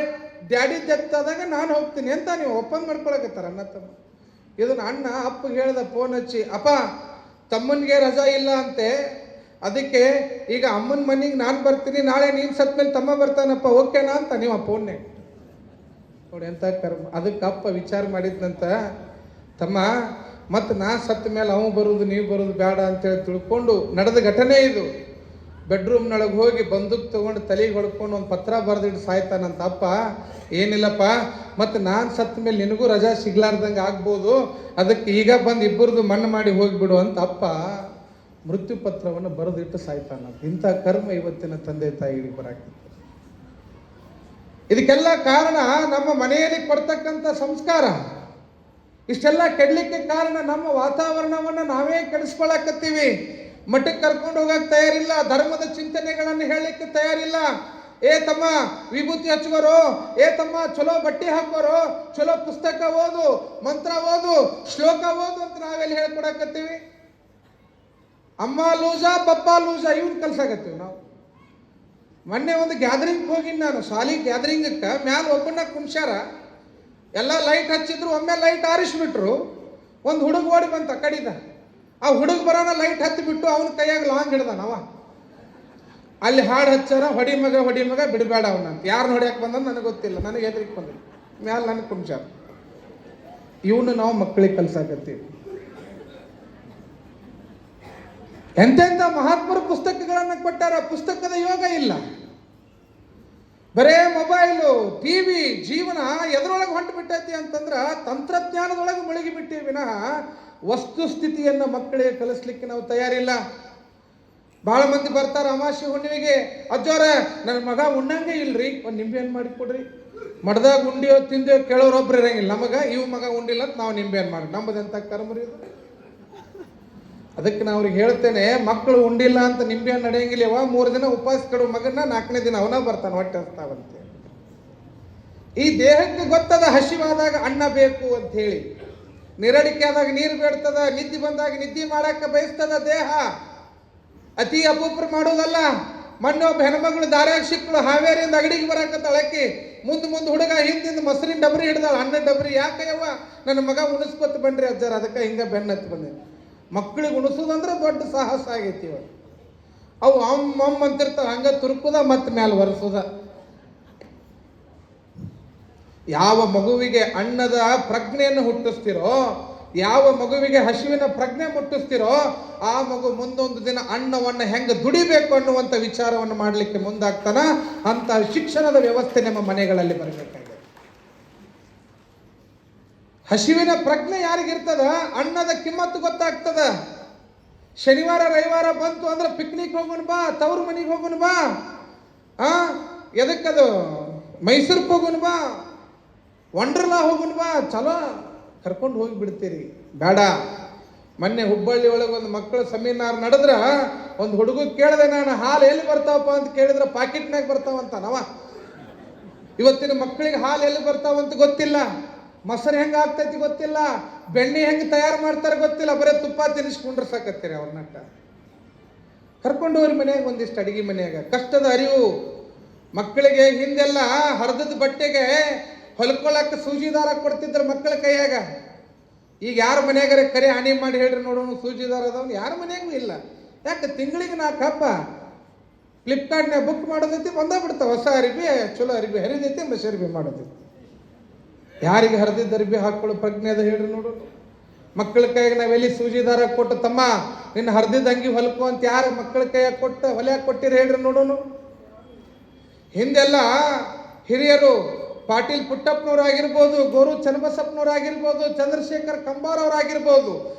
ಡ್ಯಾಡಿ ಡೆತ್ ಆದಾಗ ನಾನು ಹೋಗ್ತೀನಿ ಅಂತ ನೀವು ಒಪ್ಪಂದ ಮಾಡ್ಕೊಳಕತ್ತಾರ ಅಣ್ಣ ತಮ್ಮ. ಇದನ್ನ ಅಣ್ಣ ಅಪ್ಪಗೆ ಹೇಳ್ದ ಫೋನ್ ಹಚ್ಚಿ, ಅಪ್ಪ ತಮ್ಮನಿಗೆ ರಜಾ ಇಲ್ಲ ಅಂತೆ, ಅದಕ್ಕೆ ಈಗ ಅಮ್ಮನ ಮನೆಗೆ ನಾನು ಬರ್ತೀನಿ, ನಾಳೆ ನೀನು ಸತ್ತ ಮೇಲೆ ತಮ್ಮ ಬರ್ತಾನಪ್ಪ, ಓಕೆನಾ ಅಂತ ನೀವು ಆ ಫೋನ್ನೇ ನೋಡಿ. ಎಂಥ ಕರ್ಮ. ಅದಕ್ಕೆ ಅಪ್ಪ ವಿಚಾರ ಮಾಡಿದ್ನಂತ, ತಮ್ಮ ಮತ್ತು ನಾ ಸತ್ತ ಮೇಲೆ ಅವ ಬರೋದು ನೀವು ಬರೋದು ಬೇಡ ಅಂತೇಳಿ ತಿಳ್ಕೊಂಡು ನಡೆದ ಘಟನೆ ಇದು. ಬೆಡ್ರೂಮ್ನೊಳಗೆ ಹೋಗಿ ಬಂದೂಕ್ ತೊಗೊಂಡು ತಲೆಗೆ ಹೊಡ್ಕೊಂಡು ಒಂದು ಪತ್ರ ಬರೆದಿಟ್ಟು ಸಾಯ್ತಾನಂತ ಅಪ್ಪ. ಏನಿಲ್ಲಪ್ಪ, ಮತ್ತು ನಾನು ಸತ್ತ ಮೇಲೆ ನಿನಗೂ ರಜಾ ಸಿಗ್ಲಾರ್ದಂಗೆ ಆಗ್ಬೋದು, ಅದಕ್ಕೆ ಈಗ ಬಂದು ಇಬ್ಬರದು ಮಣ್ಣು ಮಾಡಿ ಹೋಗಿಬಿಡು ಅಂತ ಅಪ್ಪ ಮೃತ್ಯು ಪತ್ರವನ್ನು ಬರೆದಿಟ್ಟು ಸಾಯ್ತಾನಂತ. ಇಂಥ ಕರ್ಮ ಇವತ್ತಿನ ತಂದೆ ತಾಯಿಗಳಿಗೆ ಬರಾಕಿತ್ತು. ಇದಕ್ಕೆಲ್ಲ ಕಾರಣ ನಮ್ಮ ಮನೆಯಲ್ಲಿ ಕೊಡ್ತಕ್ಕಂಥ ಸಂಸ್ಕಾರ. ಇಷ್ಟೆಲ್ಲ ಕೆಡಲಿಕ್ಕೆ ಕಾರಣ ನಮ್ಮ ವಾತಾವರಣವನ್ನು ನಾವೇ ಕೆಡಿಸ್ಕೊಳಕತ್ತೀವಿ. ಮಠಕ್ಕೆ ಕರ್ಕೊಂಡು ಹೋಗಕ್ಕೆ ತಯಾರಿಲ್ಲ, ಧರ್ಮದ ಚಿಂತನೆಗಳನ್ನು ಹೇಳಲಿಕ್ಕೆ ತಯಾರಿಲ್ಲ. ಏ ತಮ್ಮ ವಿಭೂತಿ ಹಚ್ಕೋರು, ಏ ತಮ್ಮ ಚಲೋ ಬಟ್ಟೆ ಹಾಕೋರು, ಚಲೋ ಪುಸ್ತಕ ಓದು, ಮಂತ್ರ ಓದು, ಶ್ಲೋಕ ಓದು ಅಂತ ನಾವೆಲ್ಲಿ ಹೇಳ್ಕೊಡಕತ್ತೀವಿ. ಅಮ್ಮ ಲೂಜ ಪಪ್ಪ ಲೂಜ ಇವನ್ ಕಲ್ಸಾಕತ್ತೀವಿ ನಾವು. ಮೊನ್ನೆ ಒಂದು ಗ್ಯಾದರಿಂಗ್ ಹೋಗಿನಿ ನಾನು, ಶಾಲಿ ಗ್ಯಾದರಿಂಗಕ್ಕೆ. ಮ್ಯಾಲ ಒಬ್ಬನ ಕುಂಶಾರ, ಎಲ್ಲ ಲೈಟ್ ಹಚ್ಚಿದ್ರು, ಒಮ್ಮೆ ಲೈಟ್ ಆರಿಸ್ಬಿಟ್ರು. ಒಂದು ಹುಡುಗ ಓಡಿ ಬಂತ ಕಡಿದ. ಆ ಹುಡುಗ ಬರೋಣ ಲೈಟ್ ಹತ್ತಿಬಿಟ್ಟು ಅವನ ಕೈಯಾಗ ಲಾಂಗ್ ಹಿಡ್ದಾನವ. ಅಲ್ಲಿ ಹಾಡು ಹಚ್ಚಾರ, ಹೊಡಿ ಮಗ ಬಿಡಬೇಡ ಅವನಂತ. ಯಾರನ್ನ ಹೊಡ್ಯಾಕೆ ಬಂದ ನನಗೆ ಗೊತ್ತಿಲ್ಲ, ನನಗೆ ಎದ್ರಿಗೆ ಬಂದಿಲ್ಲ. ಮ್ಯಾಲ ನನಗೆ ಕುಂಶಾರ. ಇವನು ನಾವು ಮಕ್ಕಳಿಗೆ ಕಲ್ಸಾಕತ್ತೀವಿ. ಎಂತೆಂಥ ಮಹಾತ್ಮರು ಪುಸ್ತಕಗಳನ್ನು ಕೊಟ್ಟಾರ, ಪುಸ್ತಕದ ಯೋಗ ಇಲ್ಲ. ಬರೇ ಮೊಬೈಲು, ಟಿವಿ, ಜೀವನ ಎದರೊಳಗೆ ಹೊಂಟು ಬಿಟ್ಟೈತಿ ಅಂತಂದ್ರೆ ತಂತ್ರಜ್ಞಾನದೊಳಗೆ ಮುಳುಗಿ ಬಿಟ್ಟಿವಿ ವಿನಃ ವಸ್ತುಸ್ಥಿತಿಯನ್ನು ಮಕ್ಕಳಿಗೆ ಕಲಿಸ್ಲಿಕ್ಕೆ ನಾವು ತಯಾರಿಲ್ಲ. ಭಾಳ ಮಂದಿ ಬರ್ತಾರೆ ಅಮಾವಾಸ್ಯೆ ಹುಣ್ಣಿಮೆಗೆ, ಅಜ್ಜೋರ ನನ್ನ ಮಗ ಉಣ್ಣಂಗೆ ಇಲ್ರಿ, ಒಂದು ನಿಂಬೆಹಣ್ಣು ಮಾಡಿ ಕೊಡ್ರಿ. ಮಡ್ದಾಗ ಉಂಡಿಯೋ ತಿಂದೋ ಕೇಳೋರೊಬ್ರು ಇರಂಗಿಲ್ಲ. ನಮಗೆ ಇವ್ ಮಗ ಉಂಡಿಲ್ಲ ಅಂತ ನಾವು ನಿಂಬೆಹಣ್ಣು ಮಾಡಿ, ನಮ್ಮದಂತ ಕರ್ಮರಿ ಇದು. ಅದಕ್ಕೆ ನಾವು ಅವ್ರಿಗೆ ಹೇಳ್ತೇನೆ, ಮಕ್ಕಳು ಉಂಡಿಲ್ಲ ಅಂತ ನಿಂಬೆಹಣ್ಣು ನಡೆಯಂಗಿಲ್ಲವ. 3 ದಿನ ಉಪವಾಸ ಕಡು ಮಗನ 4ನೇ ದಿನ ಅವನ ಬರ್ತಾನೆ ಹೊಟ್ಟೆ ಹಸ್ತಾವಂತೆ. ಈ ದೇಹಕ್ಕೆ ಗೊತ್ತದ ಹಸಿವಾದಾಗ ಅನ್ನ ಬೇಕು ಅಂತ ಹೇಳಿ, ನಿರಡಿಕೆ ಆದಾಗ ನೀರು ಬೇಡ್ತದ, ನಿದ್ದೆ ಬಂದಾಗ ನಿದ್ದೆ ಮಾಡಕ್ಕೆ ಬಯಸ್ತದ ದೇಹ. ಅತಿ ಅಪೂಪ್ರ ಮಾಡೋದಲ್ಲ. ಮೊನ್ನೆ ಒಬ್ಬ ಹೆಣ್ಮಗಳು ದಾರ್ಯಾಗ ಸಿಕ್ಕಳು, ಹಾವೇರಿಯಿಂದ ಅಗಡಿಗೆ ಬರಾಕತ್ತಾಳಕ್ಕಿ. ಮುಂದೆ ಹುಡುಗ ಹಿಂದಿಂದ ಮೊಸರಿನ ಡಬ್ರಿ ಹಿಡ್ದಾಳ, ಅನ್ನದ ಡಬ್ರಿ. ಯಾಕಯ್ಯವ, ನನ್ನ ಮಗ ಉಣಿಸ್ಕೊತ ಬನ್ರಿ ಅಜ್ಜಾರ, ಅದಕ್ಕೆ ಹಿಂಗೆ ಬೆನ್ನತ್ತಿ ಬಂದೆ. ಮಕ್ಕಳಿಗೆ ಉಣಿಸೋದಂದ್ರೆ ದೊಡ್ಡ ಸಾಹಸ ಆಗೈತಿ ಇವಾಗ. ಅವು ಅಮ್ಮ ಅಂತಿರ್ತಾವ, ಹಂಗೆ ತುರುಕುದ ಮತ್ತೆ ಮ್ಯಾಲೆ ಒರೆಸೋದ. ಯಾವ ಮಗುವಿಗೆ ಅನ್ನದ ಪ್ರಜ್ಞೆಯನ್ನು ಹುಟ್ಟಿಸ್ತಿರೋ, ಯಾವ ಮಗುವಿಗೆ ಹಸಿವಿನ ಪ್ರಜ್ಞೆ ಮುಟ್ಟಿಸ್ತಿರೋ, ಆ ಮಗು ಮುಂದೊಂದು ದಿನ ಅನ್ನವನ್ನು ಹೆಂಗೆ ದುಡಿಬೇಕು ಅನ್ನುವಂಥ ವಿಚಾರವನ್ನು ಮಾಡಲಿಕ್ಕೆ ಮುಂದಾಗ್ತಾನ. ಅಂತ ಶಿಕ್ಷಣದ ವ್ಯವಸ್ಥೆ ನಮ್ಮ ಮನೆಗಳಲ್ಲಿ ಬರಬೇಕಾಗಿದೆ. ಹಸಿವಿನ ಪ್ರಜ್ಞೆ ಯಾರಿಗಿರ್ತದ, ಅನ್ನದ ಕಿಮ್ಮತ್ತು ಗೊತ್ತಾಗ್ತದ. ಶನಿವಾರ ರವಿವಾರ ಬಂತು ಅಂದ್ರೆ ಪಿಕ್ನಿಕ್ ಹೋಗೋಣ ಬಾ, ತವ್ರ ಮನೆಗೆ ಹೋಗೋಣ ಬಾ, ಎದಕ್ಕದು ಮೈಸೂರಿಗೆ ಹೋಗೋಣ ಬಾ, ವಂಡರ್ಲಾ ಹೋಗೋಣ ಬಾ, ಚಲೋ ಕರ್ಕೊಂಡು ಹೋಗಿ ಬಿಡ್ತೀರಿ. ಬೇಡ. ಮೊನ್ನೆ ಹುಬ್ಬಳ್ಳಿ ಒಳಗೆ ಒಂದು ಮಕ್ಕಳ ಸೆಮಿನಾರ್ ನಡೆದ್ರ ಒಂದು ಹುಡುಗ ಕೇಳಿದೆ ನಾನು, ಹಾಲು ಎಲ್ಲಿ ಬರ್ತಾವಪ್ಪ ಅಂತ ಕೇಳಿದ್ರೆ ಪಾಕೆಟ್ನಾಗ ಬರ್ತಾವಂತ. ನಾವ ಇವತ್ತಿನ ಮಕ್ಕಳಿಗೆ ಹಾಲು ಎಲ್ಲಿ ಬರ್ತಾವಂತ ಗೊತ್ತಿಲ್ಲ, ಮೊಸರು ಹೆಂಗೆ ಆಗ್ತೈತಿ ಗೊತ್ತಿಲ್ಲ, ಬೆಣ್ಣೆ ಹೆಂಗೆ ತಯಾರು ಮಾಡ್ತಾರೆ ಗೊತ್ತಿಲ್ಲ, ಬರೀ ತುಪ್ಪ ತಿನ್ನಿಸ್ಕೊಂಡ್ರೆ ಸಾಕತ್ತೀರಿ ಅವ್ರನ್ನಟ್ಟ. ಕರ್ಕೊಂಡವ್ರ ಮನೆಯಾಗ ಒಂದಿಷ್ಟು ಅಡಿಗೆ ಮನೆಯಾಗ ಕಷ್ಟದ ಅರಿವು, ಮಕ್ಕಳಿಗೆ ಹಿಂದೆಲ್ಲ ಹರಿದದ ಬಟ್ಟೆಗೆ ಹೊಲ್ಕೊಳಕ್ಕೆ ಸೂಜಿ ದಾರ ಕೊಡ್ತಿದ್ರು ಮಕ್ಕಳ ಕೈಯಾಗ. ಈಗ ಯಾರ ಮನೆಯಾಗರೆ ಕರೆ ಹಾನಿ ಮಾಡಿ ಹೇಳ್ರಿ ನೋಡೋಣ, ಸೂಜಿ ದಾರ ಅದಾವನು ಯಾರ ಮನೆಯಾಗೂ ಇಲ್ಲ. ಯಾಕೆ ತಿಂಗಳಿಗೆ 4 ಹಬ್ಬ ಫ್ಲಿಪ್ಕಾರ್ಟ್ನಾಗ ಬುಕ್ ಮಾಡೋದೈತಿ, ಬಂದ ಬಿಡ್ತಾವ ಹೊಸ ಅರಿಬಿ, ಚಲೋ ಅರಿಬಿ ಹರಿದೈತಿ, ಮಸಿ ಅರಿಬಿ ಮಾಡೋದೈತಿ. ಯಾರಿಗೆ ಹರಿದಿದ್ದ ಅರಿಬಿ ಹಾಕೊಳ್ಳೋ ಪ್ರಜ್ಞೆ ಅದ ಹೇಳ್ರಿ ನೋಡೋಣ. ಮಕ್ಕಳ ಕೈಯಾಗ ನಾವೆಲ್ಲಿ ಸೂಜಿ ದಾರ ಕೊಟ್ಟು ತಮ್ಮ ನಿನ್ನ ಹರಿದಿದ್ದ ಅಂಗಿ ಹೊಲ್ಕೊ ಅಂತ ಯಾರು ಮಕ್ಕಳ ಕೈಯಾಗ ಕೊಟ್ಟು ಹೊಲ್ಯಾಗ ಕೊಟ್ಟಿರಿ ಹೇಳ್ರಿ ನೋಡೋಣ. ಹಿಂದೆಲ್ಲ ಹಿರಿಯರು ಪಾಟೀಲ್ ಪುಟ್ಟಪ್ಪನವರಾಗಿರ್ಬೋದು, ಗೋರು ಚನ್ನಬಸಪ್ಪನವರಾಗಿರ್ಬೋದು, ಚಂದ್ರಶೇಖರ್ ಕಂಬಾರ್ ಅವರಾಗಿರ್ಬೋದು,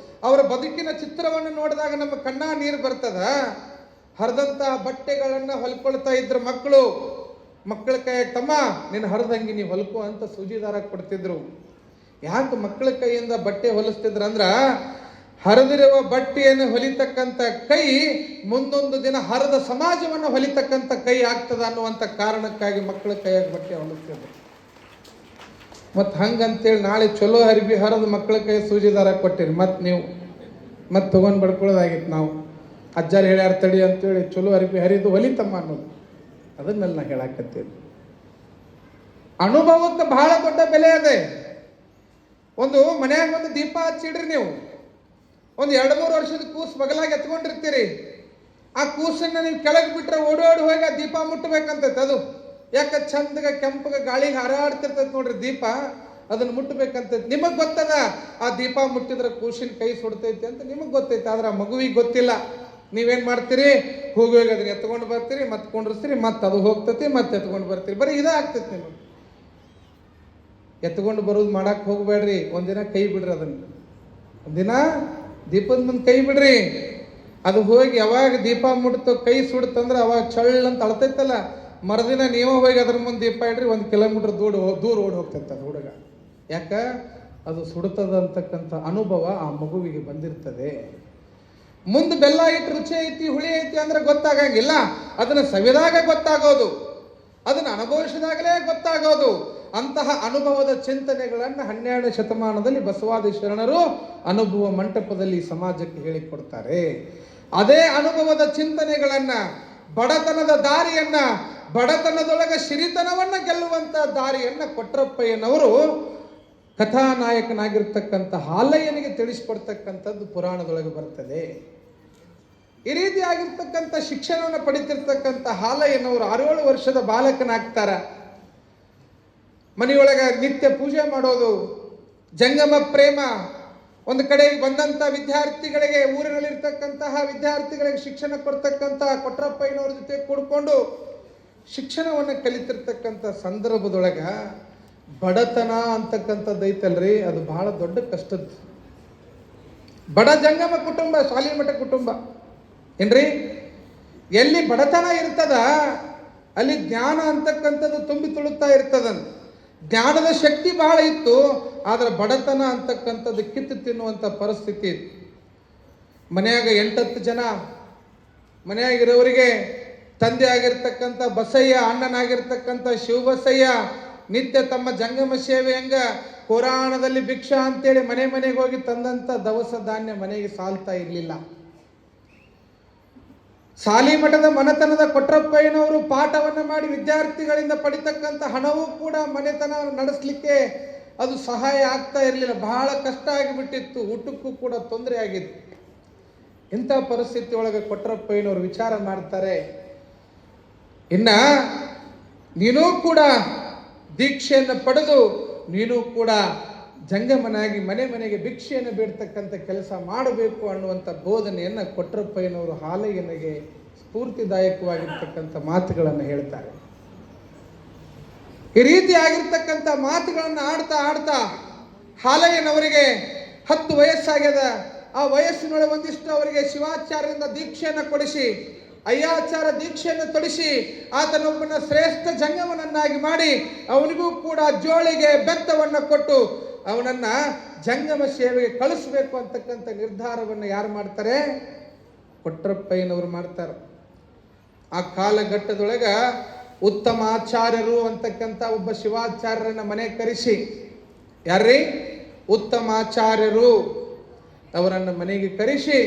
ಅವರ ಬದುಕಿನ ಚಿತ್ರವನ್ನು ನೋಡಿದಾಗ ನಮ್ಮ ಕಣ್ಣ ನೀರು ಬರ್ತದ. ಹರಿದಂತ ಬಟ್ಟೆಗಳನ್ನ ಹೊಲ್ಕೊಳ್ತಾ ಇದ್ರು ಮಕ್ಕಳು. ಮಕ್ಕಳ ಕೈಯಾಗ ತಮ್ಮ ನಿನ್ನ ಹರಿದಂಗಿ ನೀವು ಹೊಲ್ಕೊ ಅಂತ ಸೂಜಿ ದಾರ ಕೊಡ್ತಿದ್ರು. ಯಾಕೆ ಮಕ್ಕಳ ಕೈಯಿಂದ ಬಟ್ಟೆ ಹೊಲಿಸ್ತಿದ್ರು ಅಂದ್ರ, ಹರಿದಿರುವ ಬಟ್ಟೆಯನ್ನು ಹೊಲಿತಕ್ಕಂಥ ಕೈ ಮುಂದೊಂದು ದಿನ ಹರಿದ ಸಮಾಜವನ್ನು ಹೊಲಿತಕ್ಕಂಥ ಕೈ ಆಗ್ತದ ಅನ್ನುವಂಥ ಕಾರಣಕ್ಕಾಗಿ ಮಕ್ಕಳ ಕೈಯಾಗ ಬಟ್ಟೆ ಹೊಲಿಸ್ತಿದ್ರು. ಮತ್ತು ಹಂಗಂತೇಳಿ ನಾಳೆ ಚಲೋ ಅರಿಬಿ ಹರಿದು ಮಕ್ಕಳ ಕೈ ಸೂಜಿ ದಾರ ಕೊಟ್ಟಿರಿ, ಮತ್ತು ನೀವು ಮತ್ತೆ ತೊಗೊಂಡು ಬಡ್ಕೊಳ್ಳೋದಾಗಿತ್ತು. ನಾವು ಅಜ್ಜಾರು ಹೇಳ್ಯಾರ ತಡಿ ಅಂತೇಳಿ ಚಲೋ ಅರಿಬಿ ಹರಿದು ಹೊಲಿತಮ್ಮ ಅನ್ನೋದು, ಅದನ್ನೆಲ್ಲ ನಾ ಹೇಳಾಕತ್ತೀನಿ. ಅನುಭವಕ್ಕೆ ಬಹಳ ದೊಡ್ಡ ಬೆಲೆ ಅದೇ. ಒಂದು ಮನ್ಯಾಗ ಒಂದು ದೀಪ ಹಚ್ಚಿಡ್ರಿ, ನೀವು ಒಂದು 2-3 ವರ್ಷದ ಕೂಸು ಬಗಲಾಗಿ ಎತ್ಕೊಂಡಿರ್ತೀರಿ. ಆ ಕೂಸನ್ನ ನೀವು ಕೆಳಗೆ ಬಿಟ್ರೆ ಓಡೋಡಿ ಹೋಗಿ ಆ ದೀಪ ಮುಟ್ಟಬೇಕಂತೈತೆ. ಅದು ಯಾಕೆ ಚಂದಗ ಕೆಂಪಗ ಗಾಳಿಗೆ ಹಾರಾಡ್ತಿರ್ತೈತೆ ನೋಡ್ರಿ ದೀಪ, ಅದನ್ನು ಮುಟ್ಟಬೇಕಂತೈತೆ. ನಿಮಗೆ ಗೊತ್ತದ ಆ ದೀಪ ಮುಟ್ಟಿದ್ರೆ ಕೂಸಿನ ಕೈ ಸುಡ್ತೈತಿ ಅಂತ ನಿಮಗೆ ಗೊತ್ತೈತೆ, ಆದ್ರೆ ಆ ಮಗುವಿಗೆ ಗೊತ್ತಿಲ್ಲ. ನೀವೇನು ಮಾಡ್ತೀರಿ, ಹೋಗಿ ಅದನ್ನ ಎತ್ಕೊಂಡು ಬರ್ತೀರಿ, ಮತ್ತೆ ಕೊಂಡಿಸ್ತೀರಿ, ಮತ್ತೆ ಅದು ಹೋಗ್ತೈತಿ, ಮತ್ತೆ ಎತ್ಕೊಂಡು ಬರ್ತೀರಿ. ಬರೀ ಇದೇ ಆಗ್ತೈತಿ ನಿಮಗೆ. ಎತ್ಕೊಂಡು ಬರೋದು ಮಾಡಕ್ಕೆ ಹೋಗ್ಬೇಡ್ರಿ. ಒಂದಿನ ಕೈ ಬಿಡ್ರಿ, ಅದನ್ನು ಒಂದಿನ ದೀಪದ ಮುಂದೆ ಕೈ ಬಿಡ್ರಿ. ಅದು ಹೋಗಿ ಯಾವಾಗ ದೀಪ ಮುಟ್ತೋ ಕೈ ಸುಡ್ತಂದ್ರೆ ಅವಾಗ ಚಳ್ಳ ಅಂತ ಅಳ್ತೈತಲ್ಲ, ಮರುದಿನ ನೀವು ಹೋಗಿ ಅದ್ರ ಮುಂದೆ ದೀಪ ಇಡ್ರಿ, 1 ಕಿಲೋಮೀಟರ್ ದೂರ ಓಡಿ ಹೋಗ್ತೈತೆ ಅದು ಹುಡುಗ. ಯಾಕ ಅದು ಸುಡ್ತದ ಅಂತಕ್ಕಂಥ ಅನುಭವ ಆ ಮಗುವಿಗೆ ಬಂದಿರ್ತದೆ. ಮುಂದೆ ಬೆಲ್ಲ ಇಟ್ಟು ರುಚಿ ಐತಿ ಹುಳಿ ಐತಿ ಅಂದ್ರೆ ಗೊತ್ತಾಗಂಗಿಲ್ಲ, ಅದನ್ನು ಸವಿದಾಗ ಗೊತ್ತಾಗೋದು, ಅದನ್ನು ಅನುಭವಿಸಿದಾಗಲೇ ಗೊತ್ತಾಗೋದು. ಅಂತಹ ಅನುಭವದ ಚಿಂತನೆಗಳನ್ನು 12ನೇ ಶತಮಾನದಲ್ಲಿ ಬಸವಾದಿ ಶರಣರು ಅನುಭವ ಮಂಟಪದಲ್ಲಿ ಸಮಾಜಕ್ಕೆ ಹೇಳಿಕೊಡ್ತಾರೆ. ಅದೇ ಅನುಭವದ ಚಿಂತನೆಗಳನ್ನ, ಬಡತನದ ದಾರಿಯನ್ನ, ಬಡತನದೊಳಗೆ ಸಿರಿತನವನ್ನ ಗೆಲ್ಲುವಂತ ದಾರಿಯನ್ನ ಕೊಟ್ರಪ್ಪಯ್ಯನವರು ಕಥಾನಾಯಕನಾಗಿರ್ತಕ್ಕಂಥ ಹಾಲಯ್ಯನಿಗೆ ತಿಳಿಸಿಕೊಡ್ತಕ್ಕಂಥದ್ದು ಪುರಾಣದೊಳಗೆ ಬರ್ತದೆ. ಈ ರೀತಿಯಾಗಿರ್ತಕ್ಕಂಥ ಶಿಕ್ಷಣವನ್ನು ಪಡಿತಿರ್ತಕ್ಕಂಥ ಹಾಲಯ್ಯನವರು 6-7 ವರ್ಷದ ಬಾಲಕನಾಗ್ತಾರ. ಮನೆಯೊಳಗೆ ನಿತ್ಯ ಪೂಜೆ ಮಾಡೋದು, ಜಂಗಮ ಪ್ರೇಮ. ಒಂದು ಕಡೆಗೆ ಬಂದಂಥ ವಿದ್ಯಾರ್ಥಿಗಳಿಗೆ, ಊರಿನಲ್ಲಿರ್ತಕ್ಕಂತಹ ವಿದ್ಯಾರ್ಥಿಗಳಿಗೆ ಶಿಕ್ಷಣ ಕೊಡ್ತಕ್ಕಂಥ ಕೊಟ್ರಪ್ಪಯ್ಯನವ್ರ ಜೊತೆ ಕೂಡ್ಕೊಂಡು ಶಿಕ್ಷಣವನ್ನು ಕಲಿತಿರ್ತಕ್ಕಂಥ ಸಂದರ್ಭದೊಳಗ ಬಡತನ ಅಂತಕ್ಕಂಥದ್ದು ಐತಲ್ರಿ, ಅದು ಬಹಳ ದೊಡ್ಡ ಕಷ್ಟದ್ದು. ಬಡ ಜಂಗಮ ಕುಟುಂಬ, ಶಾಲಿಮಠ ಕುಟುಂಬ ಏನ್ರಿ. ಎಲ್ಲಿ ಬಡತನ ಇರ್ತದ ಅಲ್ಲಿ ಜ್ಞಾನ ಅಂತಕ್ಕಂಥದ್ದು ತುಂಬಿ ತುಳುತ್ತಾ ಇರ್ತದಂತ. ಜ್ಞಾನದ ಶಕ್ತಿ ಬಹಳ ಇತ್ತು, ಆದ್ರೆ ಬಡತನ ಅಂತಕ್ಕಂಥದ್ದು ಕಿತ್ತು ತಿನ್ನುವಂಥ ಪರಿಸ್ಥಿತಿ ಇತ್ತು. ಮನೆಯಾಗ 8-10 ಜನ ಮನೆಯಾಗಿರೋರಿಗೆ ತಂದೆ ಆಗಿರ್ತಕ್ಕಂಥ ಬಸಯ್ಯ, ಅಣ್ಣನಾಗಿರ್ತಕ್ಕಂಥ ಶಿವಬಸಯ್ಯ ನಿತ್ಯ ತಮ್ಮ ಜಂಗಮ ಸೇವೆ ಹಂಗ ಪುರಾಣದಲ್ಲಿ ಭಿಕ್ಷಾ ಅಂತೇಳಿ ಮನೆಗೆ ಹೋಗಿ ತಂದಂಥ ದವಸ ಧಾನ್ಯ ಮನೆಗೆ ಸಾಲ್ತಾ ಇರಲಿಲ್ಲ. ಸಾಲಿಮಠದ ಮನೆತನದ ಕೊಟ್ರಪ್ಪಯ್ಯನವರು ಪಾಠವನ್ನು ಮಾಡಿ ವಿದ್ಯಾರ್ಥಿಗಳಿಂದ ಪಡಿತಕ್ಕಂಥ ಹಣವೂ ಕೂಡ ಮನೆತನ ನಡೆಸಲಿಕ್ಕೆ ಅದು ಸಹಾಯ ಆಗ್ತಾ ಇರಲಿಲ್ಲ. ಬಹಳ ಕಷ್ಟ ಆಗಿಬಿಟ್ಟಿತ್ತು, ಊಟಕ್ಕೂ ಕೂಡ ತೊಂದರೆ ಆಗಿತ್ತು. ಇಂಥ ಪರಿಸ್ಥಿತಿ ಒಳಗೆ ಕೊಟ್ರಪ್ಪಯ್ಯನವರು ವಿಚಾರ ಮಾಡ್ತಾರೆ, ಇನ್ನ ನೀನೂ ಕೂಡ ದೀಕ್ಷೆಯನ್ನು ಪಡೆದು ನೀನು ಕೂಡ ಜಂಗಮನಾಗಿ ಮನೆಗೆ ಭಿಕ್ಷೆಯನ್ನು ಬೇಡ್ತಕ್ಕಂಥ ಕೆಲಸ ಮಾಡಬೇಕು ಅನ್ನುವಂಥ ಬೋಧನೆಯನ್ನು ಕೊಟ್ರಪ್ಪಯ್ಯನವರು ಹಾಲಯ್ಯನಿಗೆ ಸ್ಫೂರ್ತಿದಾಯಕವಾಗಿರ್ತಕ್ಕಂಥ ಮಾತುಗಳನ್ನು ಹೇಳ್ತಾರೆ. ಈ ರೀತಿ ಆಗಿರ್ತಕ್ಕಂಥ ಮಾತುಗಳನ್ನು ಆಡ್ತಾ ಹಾಲಯ್ಯನವರಿಗೆ 10 ವಯಸ್ಸಾಗ್ಯದ. ಆ ವಯಸ್ಸಿನೊಳಗೆ ಒಂದಿಷ್ಟು ಅವರಿಗೆ ಶಿವಾಚಾರ್ಯರಿಂದ ದೀಕ್ಷೆಯನ್ನು ಕೊಡಿಸಿ, ಅಯ್ಯಾಚಾರ ದೀಕ್ಷೆಯನ್ನು ತೊಡಿಸಿ ಆತನೊಬ್ಬನ ಶ್ರೇಷ್ಠ ಜಂಗಮನನ್ನಾಗಿ ಮಾಡಿ ಅವನಿಗೂ ಕೂಡ ಜೋಳಿಗೆ ಬೆತ್ತವನ್ನು ಕೊಟ್ಟು ಅವನನ್ನ ಜಂಗಮ ಸೇವೆಗೆ ಕಳಿಸ್ಬೇಕು ಅಂತಕ್ಕಂಥ ನಿರ್ಧಾರವನ್ನು ಯಾರು ಮಾಡ್ತಾರೆ? ಕೊಟ್ರಪ್ಪಯ್ಯನವರು ಮಾಡ್ತಾರೆ. ಆ ಕಾಲಘಟ್ಟದೊಳಗ ಉತ್ತಮ ಆಚಾರ್ಯರು ಅಂತಕ್ಕಂಥ ಒಬ್ಬ ಶಿವಾಚಾರ್ಯರನ್ನ ಮನೆ ಕರೆಸಿ, ಯಾರ್ರೀ ಉತ್ತಮಾಚಾರ್ಯರು, ಅವರನ್ನು ಮನೆಗೆ ಕರೆಸಿ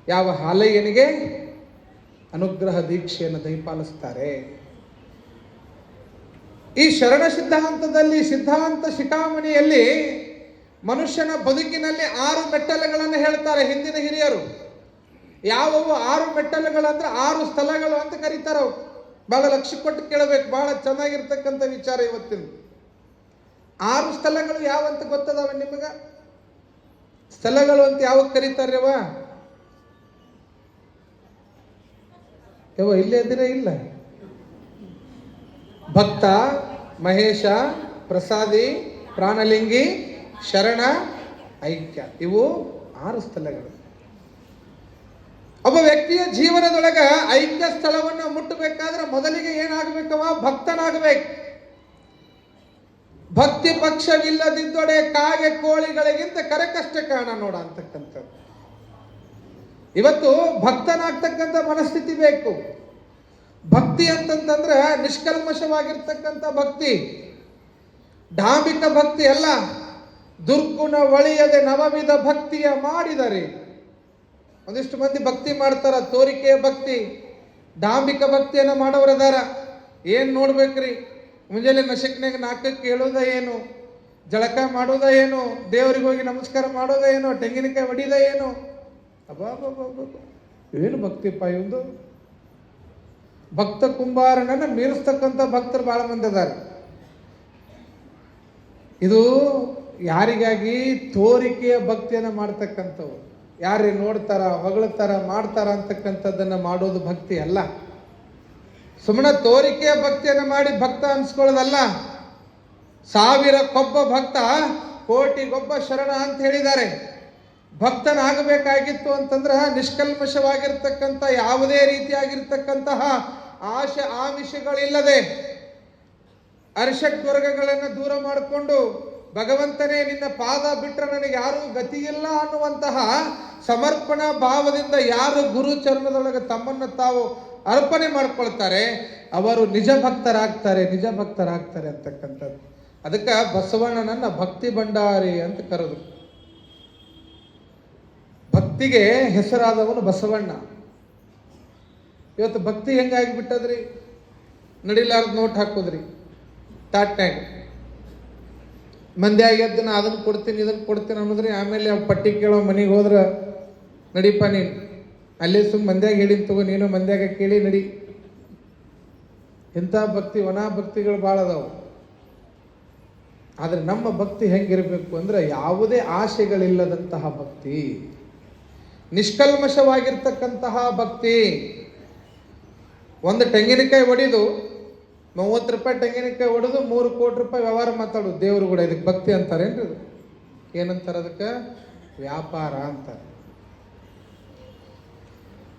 ಯಾವ ಹಾಲಯ್ಯನಿಗೆ ಅನುಗ್ರಹ ದೀಕ್ಷೆಯನ್ನು ದಯಪಾಲಿಸ್ತಾರೆ. ಈ ಶರಣ ಸಿದ್ಧಾಂತದಲ್ಲಿ, ಸಿದ್ಧಾಂತ ಶಿಖಾಮಣಿಯಲ್ಲಿ ಮನುಷ್ಯನ ಬದುಕಿನಲ್ಲಿ 6 ಮೆಟ್ಟಲುಗಳನ್ನು ಹೇಳ್ತಾರೆ ಹಿಂದಿನ ಹಿರಿಯರು. ಯಾವುವು 6 ಮೆಟ್ಟಲುಗಳಂದ್ರೆ 6 ಸ್ಥಳಗಳು ಅಂತ ಕರೀತಾರೆ. ಅವು ಬಹಳ ಲಕ್ಷ್ಯ ಕೊಟ್ಟು ಕೇಳಬೇಕು, ಬಹಳ ಚೆನ್ನಾಗಿರ್ತಕ್ಕಂಥ ವಿಚಾರ ಇವತ್ತಿನ. 6 ಸ್ಥಳಗಳು ಯಾವಂತ ಗೊತ್ತದಾವ ನಿಮಗ? ಸ್ಥಳಗಳು ಅಂತ ಯಾವಾಗ ಕರೀತಾರ್ಯವ? ಇಲ್ಲೇ ಇದ್ದೀರಾ? ಇಲ್ಲ. ಭಕ್ತ, ಮಹೇಶ, ಪ್ರಸಾದಿ, ಪ್ರಾಣಲಿಂಗಿ, ಶರಣ, ಐಕ್ಯ. ಇವು 6 ಸ್ಥಳಗಳು. ಒಬ್ಬ ವ್ಯಕ್ತಿಯ ಜೀವನದೊಳಗ ಐಕ್ಯ ಸ್ಥಳವನ್ನು ಮುಟ್ಟಬೇಕಾದ್ರೆ ಮೊದಲಿಗೆ ಏನಾಗಬೇಕವ? ಭಕ್ತನಾಗಬೇಕು. ಭಕ್ತಿ ಪಕ್ಷವಿಲ್ಲದಿದ್ದೊಡೆ ಕಾಗೆ ಕೋಳಿಗಳಿಗಿಂತ ಕರೆಕಷ್ಟ ಕಾಣ ನೋಡ ಅಂತಕ್ಕಂಥದ್ದು. ಇವತ್ತು ಭಕ್ತನಾಗ್ತಕ್ಕಂಥ ಮನಸ್ಥಿತಿ ಬೇಕು. ಭಕ್ತಿ ಅಂತಂತಂದ್ರೆ ನಿಷ್ಕಲ್ಮಶವಾಗಿರ್ತಕ್ಕಂಥ ಭಕ್ತಿ, ಧಾರ್ಮಿಕ ಭಕ್ತಿ ಅಲ್ಲ. ದುರ್ಗುಣ ಒಳಿಯದೆ ನವವಿಧ ಭಕ್ತಿಯ ಮಾಡಿದರೆ. ಒಂದಿಷ್ಟು ಮಂದಿ ಭಕ್ತಿ ಮಾಡ್ತಾರ, ತೋರಿಕೆಯ ಭಕ್ತಿ, ಧಾರ್ಮಿಕ ಭಕ್ತಿಯನ್ನು ಮಾಡೋರದಾರ. ಏನ್ ನೋಡ್ಬೇಕ್ರಿ? ಮುಂಜಾನೆ ನಶಕ್ನಾಗ 4ಕ್ಕೆ ಹೇಳೋದ ಏನು, ಜಳಕ ಮಾಡೋದ ಏನು, ದೇವರಿಗೆ ಹೋಗಿ ನಮಸ್ಕಾರ ಮಾಡೋದ ಏನು, ತೆಂಗಿನಕಾಯಿ ಹೊಡಿದ ಏನು? ಏನು ಭಕ್ತಿಪ್ಪ ಇವಂದು? ಭಕ್ತ ಕುಂಬಾರನನ್ನ ಮೀರಿಸ್ತಕ್ಕಂಥ ಭಕ್ತರು ಬಹಳ ಮಂದಿ ಅದಾರೆ. ಇದು ಯಾರಿಗಾಗಿ? ತೋರಿಕೆಯ ಭಕ್ತಿಯನ್ನು ಮಾಡ್ತಕ್ಕಂಥವು. ಯಾರೇ ನೋಡ್ತಾರ, ಹೊಗಳ್ತಾರ, ಮಾಡ್ತಾರ ಅಂತಕ್ಕಂಥದ್ದನ್ನ ಮಾಡೋದು ಭಕ್ತಿ ಅಲ್ಲ. ಸುಮ್ಮನೆ ತೋರಿಕೆಯ ಭಕ್ತಿಯನ್ನು ಮಾಡಿ ಭಕ್ತ ಅನ್ಸ್ಕೊಳ್ಳೋದಲ್ಲ. 1000ಕ್ಕೊಬ್ಬ ಭಕ್ತ, ಕೋಟಿಗೊಬ್ಬ ಶರಣ ಅಂತ ಹೇಳಿದ್ದಾರೆ. ಭಕ್ತನಾಗಬೇಕಾಗಿತ್ತು ಅಂತಂದ್ರೆ ನಿಷ್ಕಲ್ಮಶವಾಗಿರ್ತಕ್ಕಂಥ, ಯಾವುದೇ ರೀತಿಯಾಗಿರ್ತಕ್ಕಂತಹ ಆಶೆ ಆಮಿಷಗಳಿಲ್ಲದೆ, ಅರ್ಷಡ್ವರ್ಗಗಳನ್ನು ದೂರ ಮಾಡಿಕೊಂಡು, ಭಗವಂತನೇ ನಿನ್ನ ಪಾದ ಬಿಟ್ಟರೆ ನನಗೆ ಯಾರೂ ಗತಿಯಿಲ್ಲ ಅನ್ನುವಂತಹ ಸಮರ್ಪಣಾ ಭಾವದಿಂದ ಯಾರು ಗುರು ಚರಣದೊಳಗೆ ತಮ್ಮನ್ನು ತಾವು ಅರ್ಪಣೆ ಮಾಡ್ಕೊಳ್ತಾರೆ ಅವರು ನಿಜ ಭಕ್ತರಾಗ್ತಾರೆ, ನಿಜ ಭಕ್ತರಾಗ್ತಾರೆ ಅಂತಕ್ಕಂಥದ್ದು. ಅದಕ್ಕೆ ಬಸವಣ್ಣನನ್ನ ಭಕ್ತಿ ಭಂಡಾರಿ ಅಂತ ಕರೆದು. ಭಕ್ತಿಗೆ ಹೆಸರಾದವನು ಬಸವಣ್ಣ. ಇವತ್ತು ಭಕ್ತಿ ಹೆಂಗಾಗಿ ಬಿಟ್ಟದ್ರಿ? ನಡಿಲಾರ್ದು ನೋಟ್ ಹಾಕೋದ್ರಿ ತಾಟ್ನಾಗ. ಮಂದಿ ಆಗ್ಯದ್ದು ನಾ ಅದನ್ನು ಕೊಡ್ತೀನಿ ಇದನ್ನು ಕೊಡ್ತೀನಿ ಅನ್ನೋದ್ರಿ. ಆಮೇಲೆ ಪಟ್ಟಿ ಕೇಳೋ ಮನೆಗೆ ಹೋದ್ರೆ ನಡಿಪ ನೀನು ಅಲ್ಲೇ ಸುಮ್ಮ ಮಂದ್ಯಾಗ ಹೇಳಿನ ತಗೋ, ನೀನು ಮಂದ್ಯಾಗ ಕೇಳಿ ನಡಿ. ಇಂಥ ಭಕ್ತಿ, ವನ ಭಕ್ತಿಗಳು ಭಾಳ ಅದಾವು. ಆದರೆ ನಮ್ಮ ಭಕ್ತಿ ಹೆಂಗಿರಬೇಕು ಅಂದ್ರೆ ಯಾವುದೇ ಆಶೆಗಳಿಲ್ಲದಂತಹ ಭಕ್ತಿ, ನಿಷ್ಕಲ್ಮಶವಾಗಿರ್ತಕ್ಕಂತಹ ಭಕ್ತಿ. ಒಂದು ತೆಂಗಿನಕಾಯಿ ಹೊಡಿದು 30 ರೂಪಾಯಿ ತೆಂಗಿನಕಾಯಿ ಹೊಡೆದು 3 ಕೋಟಿ ರೂಪಾಯಿ ವ್ಯವಹಾರ ಮಾತಾಡೋದು ದೇವರು ಕೂಡ. ಇದಕ್ಕೆ ಭಕ್ತಿ ಅಂತಾರೇನ್ರಿ? ಇದು ಏನಂತಾರೆ? ಅದಕ್ಕೆ ವ್ಯಾಪಾರ ಅಂತಾರೆ.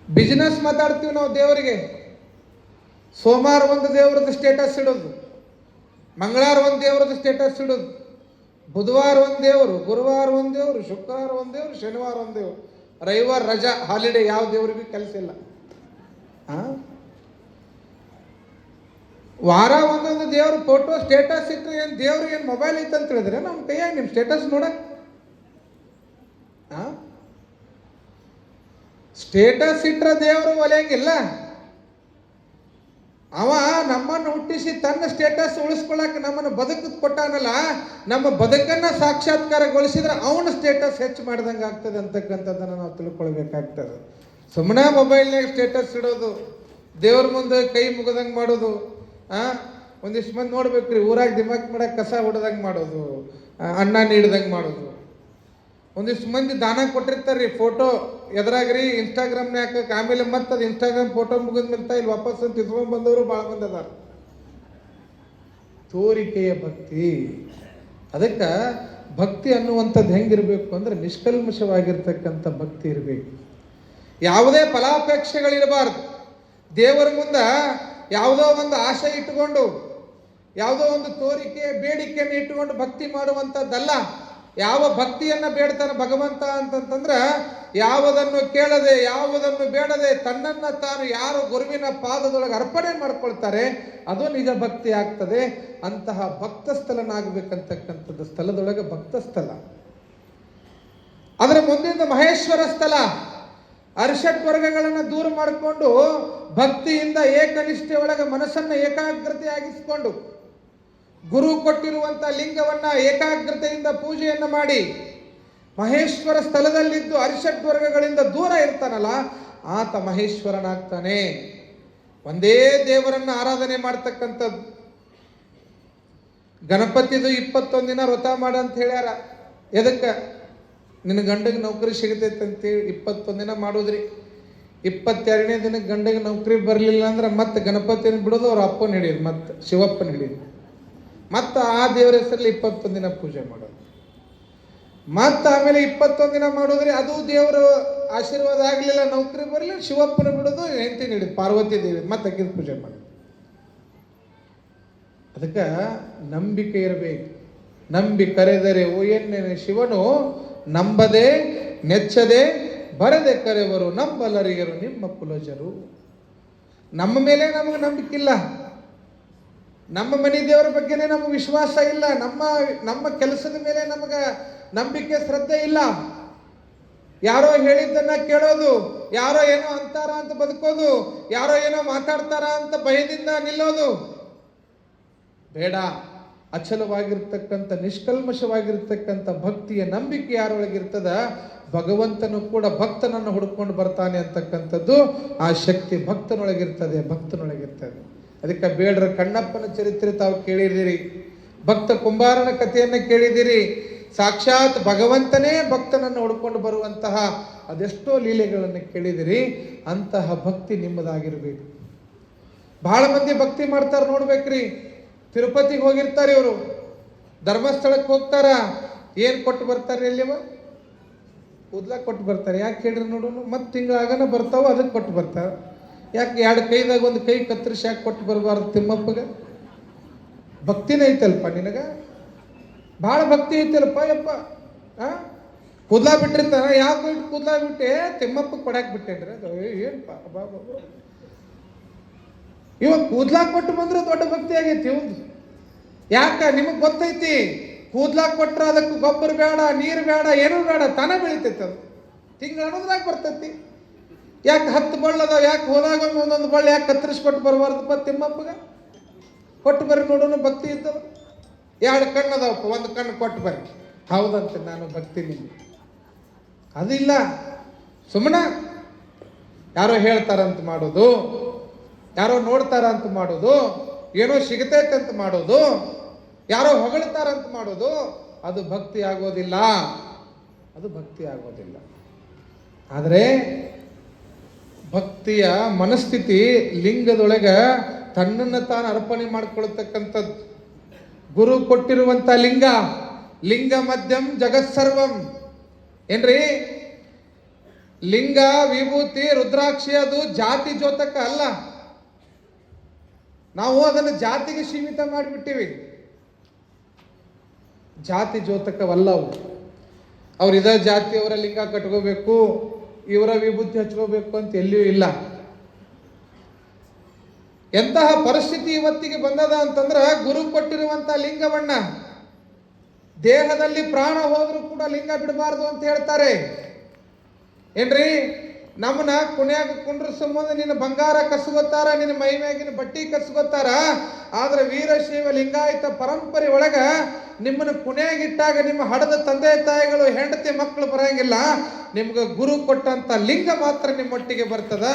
ಬಿಸ್ನೆಸ್ ಮಾತಾಡ್ತೀವಿ ನಾವು ದೇವರಿಗೆ. ಸೋಮವಾರ ಒಂದು ದೇವ್ರದ್ದು ಸ್ಟೇಟಸ್ ಇಡೋದು, ಮಂಗಳವಾರ ಒಂದು ದೇವ್ರದ್ದು ಸ್ಟೇಟಸ್ ಇಡೋದು, ಬುಧವಾರ ಒಂದು ದೇವರು, ಗುರುವಾರ ಒಂದು ದೇವರು, ಶುಕ್ರವಾರ ಒಂದು ದೇವರು, ಶನಿವಾರ ಒಂದು ದೇವರು, ರವಿವಾರ ರಜಾ, ಹಾಲಿಡೇ. ಯಾವ ದೇವ್ರಿಗೂ ಕೆಲಸ ಇಲ್ಲ. ವಾರ ಒಂದೊಂದು ದೇವ್ರ ಫೋಟೋ ಸ್ಟೇಟಸ್ ಇಟ್ಟರೆ ಏನು ದೇವ್ರಿಗೆ ಏನು ಮೊಬೈಲ್ ಐತೆ ಅಂತ ಹೇಳಿದ್ರೆ ನಮ್ಮ ಕೈಯಾಗ ನಿಮ್ಮ ಸ್ಟೇಟಸ್ ನೋಡಕ್? ಸ್ಟೇಟಸ್ ಇಟ್ಟರೆ ದೇವರು ಒಲೆಯಂಗಿಲ್ಲ. ಅವ ನಮ್ಮನ್ನು ಹುಟ್ಟಿಸಿ ತನ್ನ ಸ್ಟೇಟಸ್ ಉಳಿಸ್ಕೊಳಕ್ಕೆ ನಮ್ಮನ್ನು ಬದುಕು ಕೊಟ್ಟಾನಲ್ಲ, ನಮ್ಮ ಬದುಕನ್ನು ಸಾಕ್ಷಾತ್ಕಾರಗೊಳಿಸಿದ್ರೆ ಅವನ ಸ್ಟೇಟಸ್ ಹೆಚ್ಚು ಮಾಡ್ದಂಗೆ ಆಗ್ತದೆ ಅಂತಕ್ಕಂಥದ್ದನ್ನು ನಾವು ತಿಳ್ಕೊಳ್ಬೇಕಾಗ್ತದೆ. ಸುಮ್ಮನೆ ಮೊಬೈಲ್ನಾಗ ಸ್ಟೇಟಸ್ ಇಡೋದು, ದೇವ್ರ ಮುಂದೆ ಕೈ ಮುಗದಂಗೆ ಮಾಡೋದು. ಒಂದಿಷ್ಟು ಮಂದಿ ನೋಡ್ಬೇಕ್ರಿ, ಊರಾಗ ದಿಮಾಕ್ ಮಾಡಕ್ಕೆ ಕಸ ಹೊಡೆದಂಗೆ ಮಾಡೋದು, ಅನ್ನ ನೀಡ್ದಂಗೆ ಮಾಡೋದು. ಒಂದಿಷ್ಟು ಮಂದಿ ದಾನ ಕೊಟ್ಟಿರ್ತಾರ್ರಿ ಫೋಟೋ ಎದುರಾಗ್ರಿ ಇನ್ಸ್ಟಾಗ್ರಾಮ್ನ ಹಾಕಕ್ಕೆ. ಆಮೇಲೆ ಮತ್ತೆ ಅದು ಇನ್ಸ್ಟಾಗ್ರಾಮ್ ಫೋಟೋ ಮುಗಿದ್ಮೇಲೆ ಇಲ್ಲಿ ವಾಪಸ್ ಅಂತ ಇಸ್ಕೊಂಡ್ ಬಂದವರು ಭಾಳ ಮಂದಿ ಅದಾರ. ತೋರಿಕೆಯ ಭಕ್ತಿ. ಅದಕ್ಕೆ ಭಕ್ತಿ ಅನ್ನುವಂಥದ್ದು ಹೆಂಗಿರಬೇಕು ಅಂದ್ರೆ ನಿಷ್ಕಲ್ಮಶವಾಗಿರ್ತಕ್ಕಂಥ ಭಕ್ತಿ ಇರಬೇಕು. ಯಾವುದೇ ಫಲಾಪೇಕ್ಷೆಗಳಿರಬಾರ್ದು. ದೇವರ ಮುಂದೆ ಯಾವುದೋ ಒಂದು ಆಶೆ ಇಟ್ಟುಕೊಂಡು, ಯಾವುದೋ ಒಂದು ತೋರಿಕೆ ಬೇಡಿಕೆಯನ್ನು ಇಟ್ಟುಕೊಂಡು ಭಕ್ತಿ ಮಾಡುವಂಥದ್ದಲ್ಲ. ಯಾವ ಭಕ್ತಿಯನ್ನು ಬೇಡ್ತಾನೆ ಭಗವಂತ ಅಂತಂತಂದ್ರೆ ಯಾವುದನ್ನು ಕೇಳದೆ, ಯಾವುದನ್ನು ಬೇಡದೆ ತನ್ನನ್ನು ತಾನು ಯಾರು ಗುರುವಿನ ಪಾದದೊಳಗೆ ಅರ್ಪಣೆ ಮಾಡ್ಕೊಳ್ತಾರೆ ಅದು ನಿಜ ಭಕ್ತಿ ಆಗ್ತದೆ. ಅಂತಹ ಭಕ್ತ ಸ್ಥಳನಾಗಬೇಕಂತಕ್ಕಂಥದ್ದು ಸ್ಥಳದೊಳಗೆ ಭಕ್ತ ಸ್ಥಳ. ಅದರ ಮುಂದಿನ ಮಹೇಶ್ವರ ಸ್ಥಳ. ಅರ್ಷಡ್ ವರ್ಗಗಳನ್ನು ದೂರ ಮಾಡಿಕೊಂಡು ಭಕ್ತಿಯಿಂದ ಏಕನಿಷ್ಠೆ ಒಳಗೆ ಮನಸ್ಸನ್ನು ಏಕಾಗ್ರತೆ ಆಗಿಸಿಕೊಂಡು ಗುರು ಕೊಟ್ಟಿರುವಂತ ಲಿಂಗವನ್ನ ಏಕಾಗ್ರತೆಯಿಂದ ಪೂಜೆಯನ್ನು ಮಾಡಿ ಮಹೇಶ್ವರ ಸ್ಥಳದಲ್ಲಿದ್ದು ಅರಿಷಡ್ ವರ್ಗಗಳಿಂದ ದೂರ ಇರ್ತಾನಲ್ಲ, ಆತ ಮಹೇಶ್ವರನಾಗ್ತಾನೆ. ಒಂದೇ ದೇವರನ್ನ ಆರಾಧನೆ ಮಾಡ್ತಕ್ಕಂಥದ್ದು. ಗಣಪತಿದು 21 ದಿನ ವ್ರತ ಮಾಡಂತ ಹೇಳ್ಯಾರ. ಎದಕ್ಕೆ? ನಿನ್ನ ಗಂಡಗೆ ನೌಕರಿ ಸಿಗತೈತೆ ಅಂತೇಳಿ 21 ದಿನ ಮಾಡೋದ್ರಿ. 22ನೇ ದಿನಕ್ಕೆ ಗಂಡಗೆ ನೌಕರಿ ಬರಲಿಲ್ಲ ಅಂದ್ರೆ ಮತ್ತೆ ಗಣಪತಿನ ಬಿಡೋದು, ಅವ್ರ ಅಪ್ಪನ ಹಿಡಿಯೋದು, ಮತ್ತೆ ಶಿವಪ್ಪನ ಹಿಡಿಯೋದು, ಮತ್ತು ಆ ದೇವರ ಹೆಸರಲ್ಲಿ 21 ದಿನ ಪೂಜೆ ಮಾಡೋದು. ಮತ್ತು ಆಮೇಲೆ 21 ದಿನ ಮಾಡೋದ್ರಿ, ಅದು ದೇವರ ಆಶೀರ್ವಾದ ಆಗಲಿಲ್ಲ, ನೌಕರಿ ಬರಲಿಲ್ಲ, ಶಿವಪ್ಪನ ಬಿಡೋದು, ಹೆಂಡತಿ ಹಿಡಿದು ಪಾರ್ವತಿ ದೇವಿ ಮತ್ತೆ ಅಕ್ಕಿದ ಪೂಜೆ ಮಾಡೋದು. ಅದಕ್ಕೆ ನಂಬಿಕೆ ಇರಬೇಕು. ನಂಬಿ ಕರೆದರೆ ಓ ಎನ್ನೆನೆ ಶಿವನು, ನಂಬದೆ ನೆಚ್ಚದೆ ಬರದೆ ಕರೆವರು ನಂಬಲರಿಗರು ನಿಮ್ಮ ಕುಲಜರು. ನಮ್ಮ ಮೇಲೆ ನಮಗೆ ನಂಬಿಕಿಲ್ಲ, ನಮ್ಮ ಮನೆ ದೇವರ ಬಗ್ಗೆನೇ ನಮಗೆ ವಿಶ್ವಾಸ ಇಲ್ಲ, ನಮ್ಮ ಕೆಲಸದ ಮೇಲೆ ನಮಗೆ ನಂಬಿಕೆ ಶ್ರದ್ಧೆ ಇಲ್ಲ. ಯಾರೋ ಹೇಳಿದ್ದನ್ನ ಕೇಳೋದು, ಯಾರೋ ಏನೋ ಅಂತಾರ ಅಂತ ಬದುಕೋದು, ಯಾರೋ ಏನೋ ಮಾತಾಡ್ತಾರ ಅಂತ ಭಯದಿಂದ ನಿಲ್ಲೋದು ಬೇಡ. ಅಚಲವಾಗಿರ್ತಕ್ಕಂಥ ನಿಷ್ಕಲ್ಮಶವಾಗಿರ್ತಕ್ಕಂಥ ಭಕ್ತಿಯ ನಂಬಿಕೆ ಯಾರೊಳಗಿರ್ತದ, ಭಗವಂತನು ಕೂಡ ಭಕ್ತನನ್ನು ಹುಡುಕೊಂಡು ಬರ್ತಾನೆ ಅಂತಕ್ಕಂಥದ್ದು ಆ ಶಕ್ತಿ ಭಕ್ತನೊಳಗಿರ್ತದೆ. ಅದಕ್ಕೆ ಬೇಡ್ರ ಕಣ್ಣಪ್ಪನ ಚರಿತ್ರೆ ತಾವು ಕೇಳಿದಿರಿ, ಭಕ್ತ ಕುಂಬಾರನ ಕಥೆಯನ್ನು ಕೇಳಿದಿರಿ. ಸಾಕ್ಷಾತ್ ಭಗವಂತನೇ ಭಕ್ತನನ್ನು ಹುಡುಕೊಂಡು ಬರುವಂತಹ ಅದೆಷ್ಟೋ ಲೀಲೆಗಳನ್ನು ಕೇಳಿದಿರಿ. ಅಂತಹ ಭಕ್ತಿ ನಿಮ್ಮದಾಗಿರ್ಬೇಕು. ಬಹಳ ಮಂದಿ ಭಕ್ತಿ ಮಾಡ್ತಾರೆ ನೋಡ್ಬೇಕ್ರಿ. ತಿರುಪತಿಗೆ ಹೋಗಿರ್ತಾರೆ ಇವರು, ಧರ್ಮಸ್ಥಳಕ್ಕೆ ಹೋಗ್ತಾರ, ಏನು ಕೊಟ್ಟು ಬರ್ತಾರೆ? ಎಲ್ಲಿವ ಕೂದ್ಲ ಕೊಟ್ಟು ಬರ್ತಾರೆ. ಯಾಕೆ ಹೇಳ್ರಿ ನೋಡೋಣ, ಮತ್ತೆ ತಿಂಗಳಾಗನ ಬರ್ತಾವ, ಅದಕ್ಕೆ ಕೊಟ್ಟು ಬರ್ತಾರೆ. ಯಾಕೆ 2 ಕೈದಾಗ ಒಂದು ಕೈ ಕತ್ತರಿಸಿ ಯಾಕೆ ಕೊಟ್ಟು ಬರಬಾರ್ದು? ತಿಮ್ಮಪ್ಪಗ ಭಕ್ತಿನೇ ಐತಲ್ಪ, ನಿನಗ ಭಾಳ ಭಕ್ತಿ ಐತಲ್ಪ ಯಪ್ಪ. ಕೂದ್ಲಾ ಬಿಟ್ಟಿರ್ತಾರ, ಯಾಕೆ ಕೂದ್ಲಾ ಬಿಟ್ಟೆ? ತಿಮ್ಮಪ್ಪಗೆ ಕೊಡಾಕ್ ಬಿಟ್ಟೇನ್ರಿ. ಅದು ಏನಪ್ಪ ಬಾಬಾ, ಇವಾಗ ಕೂದ್ಲಾ ಕೊಟ್ಟು ಬಂದ್ರೆ ದೊಡ್ಡ ಭಕ್ತಿ ಆಗೈತಿ ಒಂದು. ಯಾಕ? ನಿಮಗೆ ಗೊತ್ತೈತಿ, ಕೂದ್ಲಾ ಕೊಟ್ರ ಅದಕ್ಕೆ ಗೊಬ್ಬರ ಬೇಡ, ನೀರು ಬೇಡ, ಏನೂ ಬೇಡ, ತಾನ ಬೆಳಿತೈತಿ. ಅದು ತಿಂಗಳ ಅನ್ನೋದ್ರಾಗ ಬರ್ತೈತಿ. ಯಾಕೆ 10 ಬಳ್ಳದ, ಯಾಕೆ ಹೋದಾಗ ಒಂದೊಂದು ಬಳ್ಳಿ ಯಾಕೆ ಕತ್ತರಿಸ್ಕೊಟ್ಟು ಬರಬಾರ್ದಪ್ಪ? ತಿಮ್ಮಪ್ಪಗ ಕೊಟ್ಟು ಬರ್ರಿ ನೋಡೋಣ, ಭಕ್ತಿ ಇದ್ದವ. 2 ಕಣ್ಣು ಅದಾವಪ್ಪ, 1 ಕಣ್ಣು ಕೊಟ್ಟು ಬರ್ರಿ. ಹೌದಂತೆ, ನಾನು ಭಕ್ತಿ ನಿಮ್ಗೆ ಅದಿಲ್ಲ. ಸುಮ್ಮನೆ ಯಾರೋ ಹೇಳ್ತಾರಂತ ಮಾಡೋದು, ಯಾರೋ ನೋಡ್ತಾರಂತ ಮಾಡೋದು, ಏನೋ ಸಿಗತೈತೆ ಅಂತ ಮಾಡೋದು, ಯಾರೋ ಹೊಗಳ್ತಾರಂತ ಮಾಡೋದು, ಅದು ಭಕ್ತಿ ಆಗೋದಿಲ್ಲ. ಆದರೆ ಭಕ್ತಿಯ ಮನಸ್ಥಿತಿ ಲಿಂಗದೊಳಗ ತನ್ನನ್ನು ತಾನು ಅರ್ಪಣೆ ಮಾಡಿಕೊಳ್ತಕ್ಕಂಥದ್ದು. ಗುರು ಕೊಟ್ಟಿರುವಂತ ಲಿಂಗ ಮಧ್ಯಂ ಜಗತ್ಸರ್ವಂ ಏನ್ರಿ? ಲಿಂಗ ವಿಭೂತಿ ರುದ್ರಾಕ್ಷಿ ಅದು ಜಾತಿ ಜೋತಕ ಅಲ್ಲ. ನಾವು ಅದನ್ನು ಜಾತಿಗೆ ಸೀಮಿತ ಮಾಡಿಬಿಟ್ಟಿವಿ. ಜಾತಿ ಜೋತಕವಲ್ಲವು. ಅವ್ರು ಇದ ಜಾತಿಯವರ ಲಿಂಗ ಕಟ್ಕೋಬೇಕು, ಇವರ ವಿಭೂತಿ ಹಚ್ಕೋಬೇಕು ಅಂತ ಎಲ್ಲಿಯೂ ಇಲ್ಲ. ಎಂತಹ ಪರಿಸ್ಥಿತಿ ಇವತ್ತಿಗೆ ಬಂದದ ಅಂತಂದ್ರ, ಗುರು ಕೊಟ್ಟಿರುವಂತ ಲಿಂಗವನ್ನ ದೇಹದಲ್ಲಿ ಪ್ರಾಣ ಹೋದ್ರೂ ಕೂಡ ಲಿಂಗ ಬಿಡಬಾರ್ದು ಅಂತ ಹೇಳ್ತಾರೆ. ಏನ್ರಿ? ನಮ್ಮನ್ನ ಕುಣ್ಯಾಗ ಕುಂಡ್ರಸೋ ಮುಂದೆ ನಿನ್ನ ಬಂಗಾರ ಕಸ್ಕೋತಾರ, ನಿನ್ನ ಮೈ ಮ್ಯಾಗಿನ ಬಟ್ಟಿ ಕಸ್ಕೋತಾರ. ಆದ್ರೆ ವೀರಶೈವ ಲಿಂಗಾಯತ ಪರಂಪರೆ ಒಳಗ ನಿಮ್ಮನ್ನು ಕುಣ್ಯಾಗಿಟ್ಟಾಗ ನಿಮ್ಮ ಹಡದ ತಂದೆ ತಾಯಿಗಳು ಹೆಂಡತಿ ಮಕ್ಕಳು ಬರಂಗಿಲ್ಲ. ನಿಮ್ಗೆ ಗುರು ಕೊಟ್ಟಂತ ಲಿಂಗ ಮಾತ್ರ ನಿಮ್ಮೊಟ್ಟಿಗೆ ಬರ್ತದ.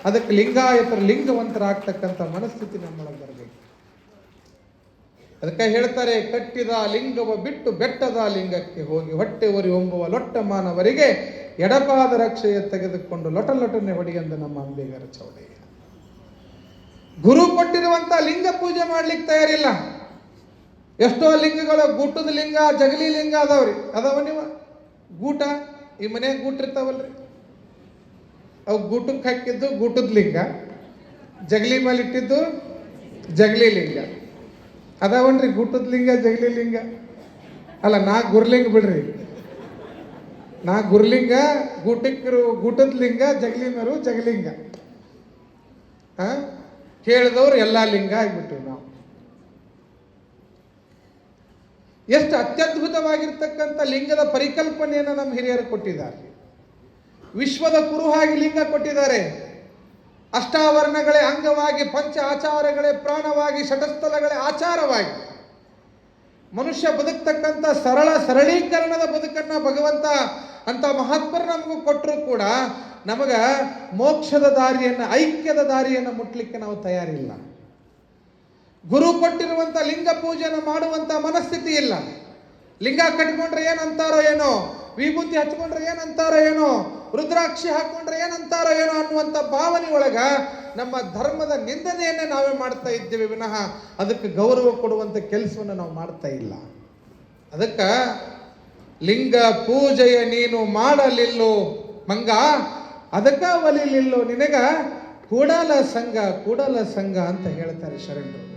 ಅದಕ್ಕೆ ಲಿಂಗಾಯತರು ಲಿಂಗವಂತರಾಗ್ತಕ್ಕಂಥ ಮನಸ್ಥಿತಿ ನಮ್ಮೊಳಗೆ ಬರಬೇಕು. ಅದಕ್ಕೆ ಹೇಳ್ತಾರೆ, ಕಟ್ಟಿದ ಲಿಂಗವ ಬಿಟ್ಟು ಬೆಟ್ಟದ ಲಿಂಗಕ್ಕೆ ಹೋಗಿ ಹೊಟ್ಟೆ ಒರಿ ಒಂಬುವ ಲೊಟ್ಟ ಮಾನವರಿಗೆ ಎಡಪಾದ ರಕ್ಷೆಯ ತೆಗೆದುಕೊಂಡು ಲೊಟನೆ ಹೊಡಿಯಂದ ನಮ್ಮ ಅಂಬೇಗರ ಚೌಡಯ್ಯ. ಗುರು ಕೊಟ್ಟಿರುವಂತ ಲಿಂಗ ಪೂಜೆ ಮಾಡ್ಲಿಕ್ಕೆ ತಯಾರಿಲ್ಲ. ಎಷ್ಟೋ ಲಿಂಗಗಳು, ಗೂಟದ ಲಿಂಗ, ಜಗಲಿ ಲಿಂಗ ಅದಾವ್ರಿ. ಅದಾವ ನೀವು ಗೂಟ, ಈ ಮನೆಯಾಗ ಗೂಟ ಇರ್ತಾವಲ್ರಿ, ಅವು ಗೂಟಕ್ಕೆ ಹಾಕಿದ್ದು ಗೂಟದ ಲಿಂಗ, ಜಗಲಿ ಮೇಲೆ ಇಟ್ಟಿದ್ದು ಜಗಲಿ ಲಿಂಗ ಅದಾವನ್ರಿ. ಗೂಟದ ಲಿಂಗ, ಜಗಲಿ ಲಿಂಗ ಅಲ್ಲ, 4 ಗುರ್ಲಿಂಗ ಬಿಡ್ರಿ. 4 ಗುರ್ಲಿಂಗ, ಗೂಟದ ಲಿಂಗ, ಜಗಲಿ ಮೇರು ಜಗಲಿಂಗ. ಕೇಳಿದವ್ರು ಎಲ್ಲಾ ಲಿಂಗ ಆಗ್ಬಿಟ್ಟಿವಿ ನಾವು. ಎಷ್ಟು ಅತ್ಯದ್ಭುತವಾಗಿರ್ತಕ್ಕಂಥ ಲಿಂಗದ ಪರಿಕಲ್ಪನೆಯನ್ನು ನಮ್ಮ ಹಿರಿಯರು ಕೊಟ್ಟಿದ್ದಾರೆ. ವಿಶ್ವದ ಕುರುಹಾಗಿ ಲಿಂಗ ಕೊಟ್ಟಿದ್ದಾರೆ. ಅಷ್ಟಾವರಣಗಳೇ ಅಂಗವಾಗಿ, ಪಂಚ ಆಚಾರಗಳೇ ಪ್ರಾಣವಾಗಿ, ಷಟಸ್ಥಲಗಳೇ ಆಚಾರವಾಗಿ ಮನುಷ್ಯ ಬದುಕ್ತಕ್ಕಂಥ ಸರಳೀಕರಣದ ಬದುಕನ್ನ ಭಗವಂತ ಅಂತ ಮಹಾತ್ಮರು ನಮಗೂ ಕೊಟ್ಟರು ಕೂಡ ನಮಗ ಮೋಕ್ಷದ ದಾರಿಯನ್ನು, ಐಕ್ಯದ ದಾರಿಯನ್ನು ಮುಟ್ಲಿಕ್ಕೆ ನಾವು ತಯಾರಿಲ್ಲ. ಗುರು ಕೊಟ್ಟಿರುವಂತ ಲಿಂಗ ಪೂಜೆಯನ್ನು ಮಾಡುವಂತ ಮನಸ್ಥಿತಿ ಇಲ್ಲ. ಲಿಂಗ ಕಟ್ಕೊಂಡ್ರೆ ಏನಂತಾರೋ ಏನೋ, ವಿಭೂತಿ ಹಚ್ಕೊಂಡ್ರೆ ಏನಂತಾರೋ ಏನೋ, ರುದ್ರಾಕ್ಷಿ ಹಾಕೊಂಡ್ರೆ ಏನಂತಾರೋ ಏನೋ ಅನ್ನುವಂಥ ಭಾವನೆ ಒಳಗ ನಮ್ಮ ಧರ್ಮದ ನಿಂದನೆಯನ್ನೇ ನಾವೇ ಮಾಡ್ತಾ ಇದ್ದೇವೆ ವಿನಃ ಅದಕ್ಕೆ ಗೌರವ ಕೊಡುವಂಥ ಕೆಲಸವನ್ನು ನಾವು ಮಾಡ್ತಾ ಇಲ್ಲ. ಅದಕ್ಕೆ ಲಿಂಗ ಪೂಜೆಯ ನೀನು ಮಾಡಲಿಲ್ಲೋ ಮಂಗ, ಅದಕ್ಕ ಒಲಿಲಿಲ್ಲೋ ನಿನಗ ಕೂಡಲ ಸಂಘ ಅಂತ ಹೇಳ್ತಾರೆ ಶರಣರು.